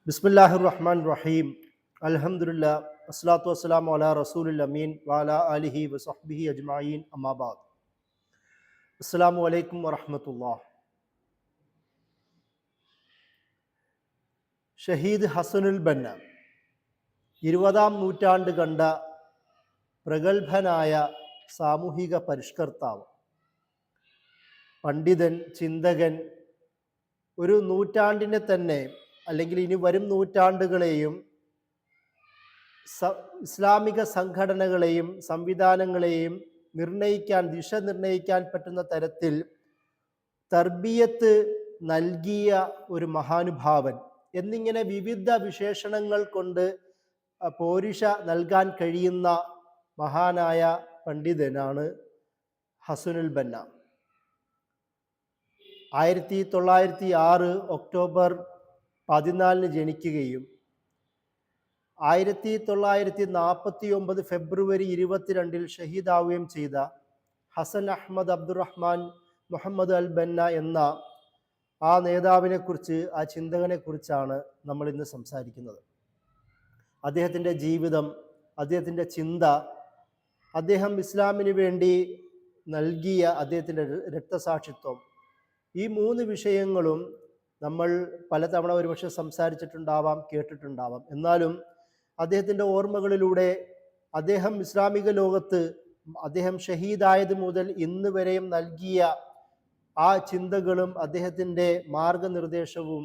ബിസ്മില്ലാഹിർ റഹ്മാൻ റഹീം. അൽഹംദുലില്ലാ വസ്സലാത്തു വസ്സലാമു അലാ റസൂലിൽ അമീൻ വഅലാ ആലിഹി വസഹ്ബിഹി അജ്മഈൻ അമ്മാ ബഅദ്. അസ്സലാമു അലൈക്കും വറഹ്മത്തുള്ളാഹ്. ഷഹീദ് ഹസനുൽ ബന്ന 20-ാം നൂറ്റാണ്ട് കണ്ട പ്രഗത്ഭനായ സാമൂഹിക പരിഷ്കർത്താവ്, പണ്ഡിതൻ, ചിന്തകൻ, ഒരു നൂറ്റാണ്ടിനെ തന്നെ അല്ലെങ്കിൽ ഇനി വരും നൂറ്റാണ്ടുകളെയും ഇസ്ലാമിക സംഘടനകളെയും സംവിധാനങ്ങളെയും ദിശ നിർണയിക്കാൻ പറ്റുന്ന തരത്തിൽ തർബിയത്ത് നൽകിയ ഒരു മഹാനുഭാവൻ എന്നിങ്ങനെ വിവിധ വിശേഷണങ്ങൾ കൊണ്ട് പോരിഷ നൽകാൻ കഴിയുന്ന മഹാനായ പണ്ഡിതനാണ് ഹസനുൽ ബന്ന. 1906 ഒക്ടോബർ 14 ജനിക്കുകയും 1949 ഫെബ്രുവരി 22 ഷഹീദാവുകയും ചെയ്ത ഹസൻ അഹമ്മദ് അബ്ദുറഹ്മാൻ മുഹമ്മദ് അൽ ബന്ന എന്ന ആ നേതാവിനെ കുറിച്ച്, ആ ചിന്തകനെ കുറിച്ചാണ് നമ്മൾ ഇന്ന് സംസാരിക്കുന്നത്. അദ്ദേഹത്തിൻ്റെ ജീവിതം, അദ്ദേഹത്തിൻ്റെ ചിന്ത, അദ്ദേഹം ഇസ്ലാമിന് വേണ്ടി നൽകിയ അദ്ദേഹത്തിൻ്റെ രക്തസാക്ഷിത്വം, ഈ 3 വിഷയങ്ങളും നമ്മൾ പലതവണ ഒരുപക്ഷെ സംസാരിച്ചിട്ടുണ്ടാവാം, കേട്ടിട്ടുണ്ടാവാം. എന്നാലും അദ്ദേഹത്തിൻ്റെ ഓർമ്മകളിലൂടെ അദ്ദേഹം ഇസ്ലാമിക ലോകത്ത് അദ്ദേഹം ഷഹീദായത് മുതൽ ഇന്ന് വരെയും നൽകിയ ആ ചിന്തകളും അദ്ദേഹത്തിൻ്റെ മാർഗനിർദ്ദേശവും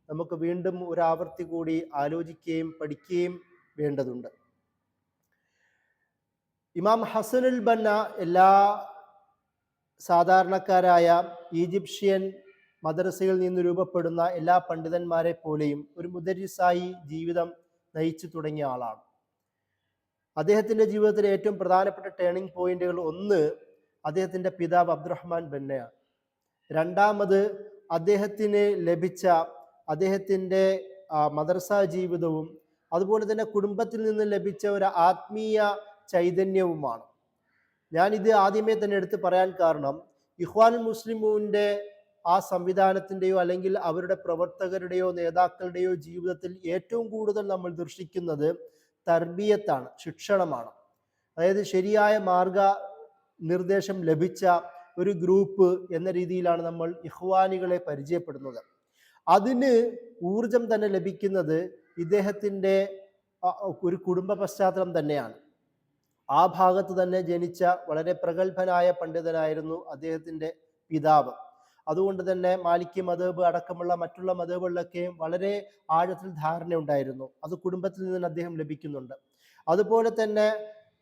നമുക്ക് വീണ്ടും ഒരു ആവർത്തി കൂടി ആലോചിക്കുകയും പഠിക്കുകയും വേണ്ടതുണ്ട്. ഇമാം ഹസനുൽ ബന്ന എല്ലാ സാധാരണക്കാരായ ഈജിപ്ഷ്യൻ മദ്രസയിൽ നിന്ന് രൂപപ്പെടുന്ന എല്ലാ പണ്ഡിതന്മാരെ പോലെയും ഒരു മുദരിസായി ജീവിതം നയിച്ചു തുടങ്ങിയ ആളാണ്. അദ്ദേഹത്തിൻ്റെ ജീവിതത്തിലെ ഏറ്റവും പ്രധാനപ്പെട്ട ടേണിംഗ് പോയിന്റുകൾ, ഒന്ന് അദ്ദേഹത്തിൻ്റെ പിതാവ് അബ്ദുറഹ്മാൻ ബന്നയാണ്. രണ്ടാമത് അദ്ദേഹത്തിന് ലഭിച്ച അദ്ദേഹത്തിൻ്റെ മദ്രസ ജീവിതവും അതുപോലെ തന്നെ കുടുംബത്തിൽ നിന്ന് ലഭിച്ച ഒരു ആത്മീയ ചൈതന്യവുമാണ്. ഞാനിത് ആദ്യമേ തന്നെ എടുത്ത് പറയാൻ കാരണം, ഇഖ്വാനുൽ മുസ്ലിമൂൻ്റെ ആ സംവിധാനത്തിൻ്റെയോ അല്ലെങ്കിൽ അവരുടെ പ്രവർത്തകരുടെയോ നേതാക്കളുടെയോ ജീവിതത്തിൽ ഏറ്റവും കൂടുതൽ നമ്മൾ ദർശിക്കുന്നത് തർബിയത്താണ്, ശിക്ഷണമാണ്. അതായത് ശരിയായ നിർദ്ദേശം ലഭിച്ച ഒരു ഗ്രൂപ്പ് എന്ന രീതിയിലാണ് നമ്മൾ ഇഖ്വാനികളെ പരിചയപ്പെടുന്നത്. അതിന് ഊർജം തന്നെ ലഭിക്കുന്നത് ഇദ്ദേഹത്തിൻ്റെ ഒരു കുടുംബ പശ്ചാത്തലം തന്നെയാണ്. ആ ഭാഗത്ത് തന്നെ ജനിച്ച വളരെ പ്രഗത്ഭനായ പണ്ഡിതനായിരുന്നു അദ്ദേഹത്തിൻ്റെ പിതാവ്. അതുകൊണ്ട് തന്നെ മാലിക്കി മദ്ഹബ് അടക്കമുള്ള മറ്റുള്ള മദ്ഹബുകളിലൊക്കെയും വളരെ ആഴത്തിൽ ധാരണയുണ്ടായിരുന്നു. അത് കുടുംബത്തിൽ നിന്ന് അദ്ദേഹം ലഭിക്കുന്നുണ്ട്. അതുപോലെ തന്നെ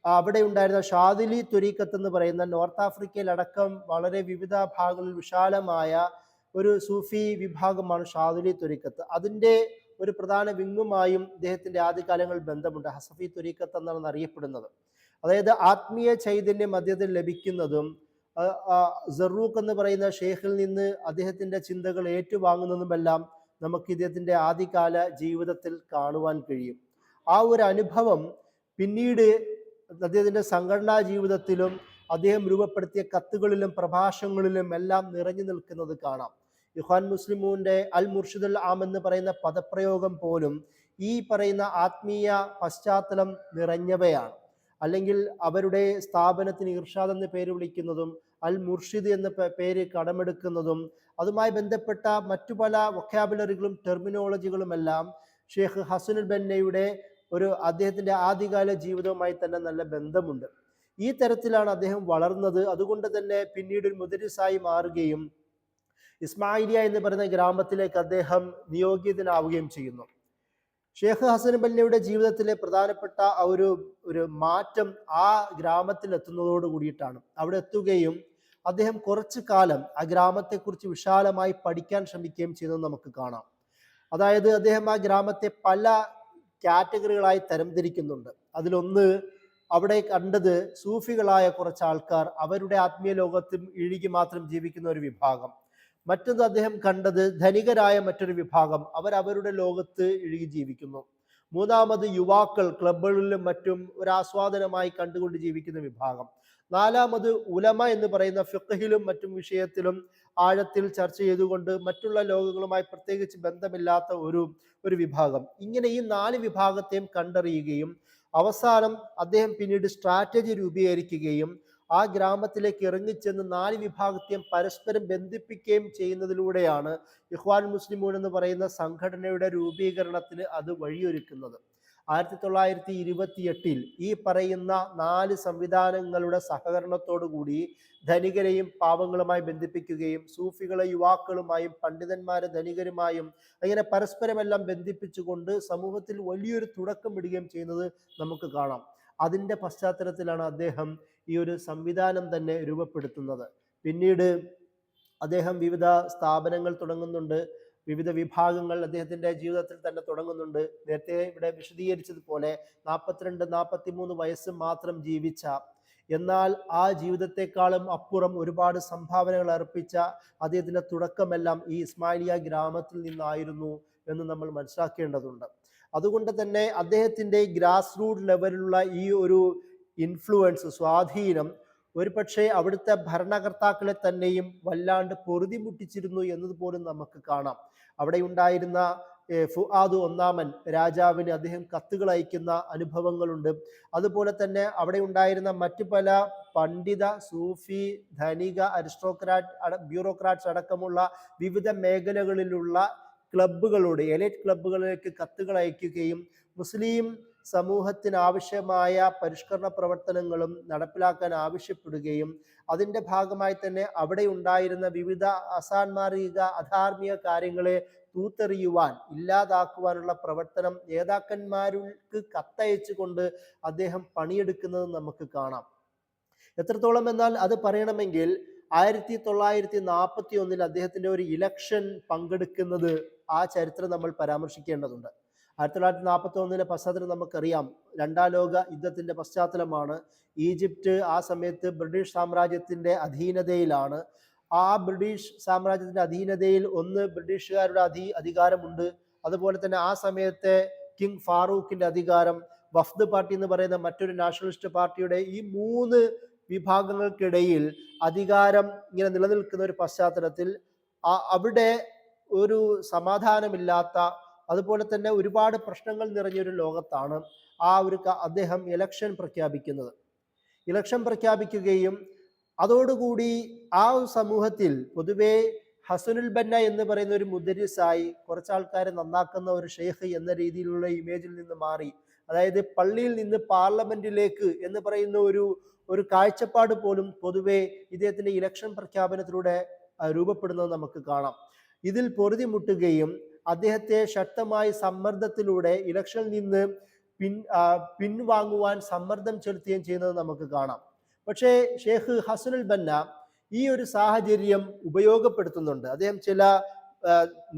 അവിടെ ഉണ്ടായിരുന്ന ഷാദിലി ത്വരീഖത്ത് എന്ന് പറയുന്ന നോർത്ത് ആഫ്രിക്കയിലടക്കം വളരെ വിവിധ ഭാഗങ്ങളിൽ വിശാലമായ ഒരു സൂഫി വിഭാഗമാണ് ഷാദിലി ത്വരീഖത്ത്. അതിൻ്റെ ഒരു പ്രധാന വിങ്ങുമായും ഇദ്ദേഹത്തിൻ്റെ ആദ്യകാലങ്ങളിൽ ബന്ധമുണ്ട്. ഹസഫി ത്വരീഖത്ത് എന്നാണ് അറിയപ്പെടുന്നത്. അതായത് ആത്മീയ ചൈതന്യം അദ്ദേഹത്തിന് ലഭിക്കുന്നതും സറൂഖ് എന്ന് പറയുന്ന ഷെയ്ഖിൽ നിന്ന് അദ്ദേഹത്തിൻ്റെ ചിന്തകൾ ഏറ്റുവാങ്ങുന്നതുമെല്ലാം നമുക്ക് ഇദ്ദേഹത്തിൻ്റെ ആദ്യകാല ജീവിതത്തിൽ കാണുവാൻ കഴിയും. ആ ഒരു അനുഭവം പിന്നീട് അദ്ദേഹത്തിൻ്റെ സംഘടനാ ജീവിതത്തിലും അദ്ദേഹം രൂപപ്പെടുത്തിയ കത്തുകളിലും പ്രഭാഷണങ്ങളിലും എല്ലാം നിറഞ്ഞു നിൽക്കുന്നത് കാണാം. ഇഖ്വാൻ മുസ്ലിമൂൻ്റെ അൽ മുർഷിദുൽ ആം എന്ന് പറയുന്ന പദപ്രയോഗം പോലും ഈ പറയുന്ന ആത്മീയ പശ്ചാത്തലം നിറഞ്ഞവയാണ്. അല്ലെങ്കിൽ അവരുടെ സ്ഥാപനത്തിന് ഇർഷാദ് എന്ന് പേര് വിളിക്കുന്നതും അൽ മുർഷിദ് എന്ന പേര് കടമെടുക്കുന്നതും അതുമായി ബന്ധപ്പെട്ട മറ്റു പല വൊക്കാബുലറികളും ടെർമിനോളജികളുമെല്ലാം ഷെയ്ഖ് ഹസനുൽ ബന്നയുടെ അദ്ദേഹത്തിൻ്റെ ആദ്യകാല ജീവിതവുമായി തന്നെ നല്ല ബന്ധമുണ്ട്. ഈ തരത്തിലാണ് അദ്ദേഹം വളർന്നത്. അതുകൊണ്ട് തന്നെ പിന്നീട് ഒരു മുദരിസായി മാറുകയും ഇസ്മായിലിയ എന്ന് പറയുന്ന ഗ്രാമത്തിലേക്ക് അദ്ദേഹം നിയോഗിതനാവുകയും ചെയ്യുന്നു. ഷെയ്ഖ് ഹസനുൽ ബന്നയുടെ ജീവിതത്തിലെ പ്രധാനപ്പെട്ട ഒരു മാറ്റം ആ ഗ്രാമത്തിൽ എത്തുന്നതോട് കൂടിയിട്ടാണ്. അവിടെ എത്തുകയും അദ്ദേഹം കുറച്ചു കാലം ആ ഗ്രാമത്തെക്കുറിച്ച് വിശാലമായി പഠിക്കാൻ ശ്രമിക്കുകയും ചെയ്തത് നമുക്ക് കാണാം. അതായത് അദ്ദേഹം ആ ഗ്രാമത്തെ പല കാറ്റഗറികളായി തരംതിരിക്കുന്നുണ്ട്. അതിലൊന്ന്, അവിടെ കണ്ടത് സൂഫികളായ കുറച്ച് ആൾക്കാർ, അവരുടെ ആത്മീയ ലോകത്തും ഇഴുകി മാത്രം ജീവിക്കുന്ന ഒരു വിഭാഗം. മറ്റൊന്ന് അദ്ദേഹം കണ്ടത് ധനികരായ മറ്റൊരു വിഭാഗം, അവരവരുടെ ലോകത്ത് ഇഴുകി ജീവിക്കുന്നു. മൂന്നാമത് യുവാക്കൾ ക്ലബുകളിലും മറ്റും ഒരു ആസ്വാദനമായി കണ്ടുകൊണ്ട് ജീവിക്കുന്ന വിഭാഗം. നാലാമത് ഉലമ എന്ന് പറയുന്ന ഫിഖ്ഹിലും മറ്റും വിഷയത്തിലും ആഴത്തിൽ ചർച്ച ചെയ്തുകൊണ്ട് മറ്റുള്ള ലോകങ്ങളുമായി പ്രത്യേകിച്ച് ബന്ധമില്ലാത്ത ഒരു വിഭാഗം, ഇങ്ങനെ ഈ 4 വിഭാഗത്തെയും കണ്ടറിയുകയും അവസാനം അദ്ദേഹം പിന്നീട് സ്ട്രാറ്റജി രൂപീകരിക്കുകയും ആ ഗ്രാമത്തിലേക്ക് ഇറങ്ങിച്ചെന്ന് 4 വിഭാഗത്തെയും പരസ്പരം ബന്ധിപ്പിക്കുകയും ചെയ്യുന്നതിലൂടെയാണ് ഇഖ്വാൻ മുസ്ലിമൂൻ എന്ന് പറയുന്ന സംഘടനയുടെ രൂപീകരണത്തിന് അത് വഴിയൊരുക്കുന്നത്. 1928 ഈ പറയുന്ന 4 സംവിധാനങ്ങളുടെ സഹകരണത്തോടുകൂടി ധനികരെയും പാവങ്ങളുമായി ബന്ധിപ്പിക്കുകയും സൂഫികളെ യുവാക്കളുമായും പണ്ഡിതന്മാരെ ധനികരുമായും അങ്ങനെ പരസ്പരമെല്ലാം ബന്ധിപ്പിച്ചുകൊണ്ട് സമൂഹത്തിൽ വലിയൊരു തുടക്കം ഇടുകയും ചെയ്യുന്നത് നമുക്ക് കാണാം. അതിൻ്റെ പശ്ചാത്തലത്തിലാണ് അദ്ദേഹം ഈ ഒരു സംവിധാനം തന്നെ രൂപപ്പെടുത്തുന്നത്. പിന്നീട് അദ്ദേഹം വിവിധ സ്ഥാപനങ്ങൾ തുടങ്ങുന്നുണ്ട്, വിവിധ വിഭാഗങ്ങൾ അദ്ദേഹത്തിൻ്റെ ജീവിതത്തിൽ തന്നെ തുടങ്ങുന്നുണ്ട്. നേരത്തെ ഇവിടെ വിശദീകരിച്ചതുപോലെ 42-43 വയസ്സ് മാത്രം ജീവിച്ച, എന്നാൽ ആ ജീവിതത്തെക്കാളും അപ്പുറം ഒരുപാട് സംഭാവനകൾ അർപ്പിച്ച അദ്ദേഹത്തിൻ്റെ തുടക്കമെല്ലാം ഈ ഇസ്മായിലിയ ഗ്രാമത്തിൽ നിന്നായിരുന്നു എന്ന് നമ്മൾ മനസ്സിലാക്കേണ്ടതുണ്ട്. അതുകൊണ്ട് തന്നെ അദ്ദേഹത്തിൻ്റെ ഗ്രാസ് റൂട്ട് ലെവലിലുള്ള ഈ ഒരു ഇൻഫ്ലുവൻസ്, സ്വാധീനം ഒരുപക്ഷെ അവിടുത്തെ ഭരണകർത്താക്കളെ തന്നെയും വല്ലാണ്ട് പൊറുതിമുട്ടിച്ചിരുന്നു എന്നതുപോലും നമുക്ക് കാണാം. അവിടെ ഉണ്ടായിരുന്ന ഫുആദ് ഒന്നാമൻ രാജാവിന് അദ്ദേഹം കത്തുകൾ അയക്കുന്ന അനുഭവങ്ങളുണ്ട്. അതുപോലെ തന്നെ അവിടെ ഉണ്ടായിരുന്ന മറ്റു പല പണ്ഡിത, സൂഫി, ധനിക, ബ്യൂറോക്രാറ്റ്സ് അടക്കമുള്ള വിവിധ മേഖലകളിലുള്ള ക്ലബ്ബുകളോട്, എലൈറ്റ് ക്ലബ്ബുകളിലേക്ക് കത്തുകൾ അയക്കുകയും മുസ്ലിം സമൂഹത്തിന് ആവശ്യമായ പരിഷ്കരണ പ്രവർത്തനങ്ങളും നടപ്പിലാക്കാൻ ആവശ്യപ്പെടുകയും അതിൻ്റെ ഭാഗമായി തന്നെ അവിടെ ഉണ്ടായിരുന്ന വിവിധ അസാന്മാർഗിക അധാർമിക കാര്യങ്ങളെ തൂത്തെറിയുവാൻ, ഇല്ലാതാക്കുവാനുള്ള പ്രവർത്തനം നേതാക്കന്മാർക്ക് കത്തയച്ചു കൊണ്ട് അദ്ദേഹം പണിയെടുക്കുന്നത് നമുക്ക് കാണാം. എത്രത്തോളം എന്നാൽ അത് പറയണമെങ്കിൽ 1941 അദ്ദേഹത്തിൻ്റെ ഒരു ഇലക്ഷൻ പങ്കെടുക്കുന്നത്, ആ ചരിത്രം നമ്മൾ പരാമർശിക്കേണ്ടതുണ്ട്. 1941 പശ്ചാത്തലം നമുക്കറിയാം. 2ാം ലോക യുദ്ധത്തിൻ്റെ പശ്ചാത്തലമാണ്. ഈജിപ്റ്റ് ആ സമയത്ത് ബ്രിട്ടീഷ് സാമ്രാജ്യത്തിൻ്റെ അധീനതയിലാണ്. ആ ബ്രിട്ടീഷ് സാമ്രാജ്യത്തിൻ്റെ അധീനതയിൽ ഒന്ന് ബ്രിട്ടീഷുകാരുടെ അധികാരമുണ്ട്, അതുപോലെ തന്നെ ആ സമയത്തെ കിങ് ഫാറൂഖിൻ്റെ അധികാരം, വഫ്ദ് പാർട്ടി എന്ന് പറയുന്ന മറ്റൊരു നാഷണലിസ്റ്റ് പാർട്ടിയുടെ, ഈ 3 വിഭാഗങ്ങൾക്കിടയിൽ അധികാരം ഇങ്ങനെ നിലനിൽക്കുന്ന ഒരു പശ്ചാത്തലത്തിൽ അവിടെ ഒരു സമാധാനമില്ലാത്ത, അതുപോലെ തന്നെ ഒരുപാട് പ്രശ്നങ്ങൾ നിറഞ്ഞൊരു ലോകത്താണ് അദ്ദേഹം ഇലക്ഷൻ പ്രഖ്യാപിക്കുന്നത്. ഇലക്ഷൻ പ്രഖ്യാപിക്കുകയും അതോടുകൂടി ആ സമൂഹത്തിൽ പൊതുവെ ഹസനുൽ ബന്ന എന്ന് പറയുന്ന ഒരു മുദരിസായി, കുറച്ചാൾക്കാരെ നന്നാക്കുന്ന ഒരു ഷെയ്ഖ് എന്ന രീതിയിലുള്ള ഇമേജിൽ നിന്ന് മാറി, അതായത് പള്ളിയിൽ നിന്ന് പാർലമെന്റിലേക്ക് എന്ന് പറയുന്ന ഒരു കാഴ്ചപ്പാട് പോലും പൊതുവെ ഇദ്ദേഹത്തിന്റെ ഇലക്ഷൻ പ്രഖ്യാപനത്തിലൂടെ രൂപപ്പെടുന്നത് നമുക്ക് കാണാം. ഇതിൽ പൊറുതിമുട്ടുകയും അദ്ദേഹത്തെ ശക്തമായി സമ്മർദ്ദത്തിലൂടെ ഇലക്ഷനിൽ നിന്ന് പിൻവാങ്ങുവാൻ സമ്മർദ്ദം ചെലുത്തുകയും ചെയ്യുന്നത് നമുക്ക് കാണാം. പക്ഷേ ഷെയ്ഖ് ഹസനുൽ ബന്ന ഈ ഒരു സാഹചര്യം ഉപയോഗപ്പെടുത്തുന്നുണ്ട്. അദ്ദേഹം ചില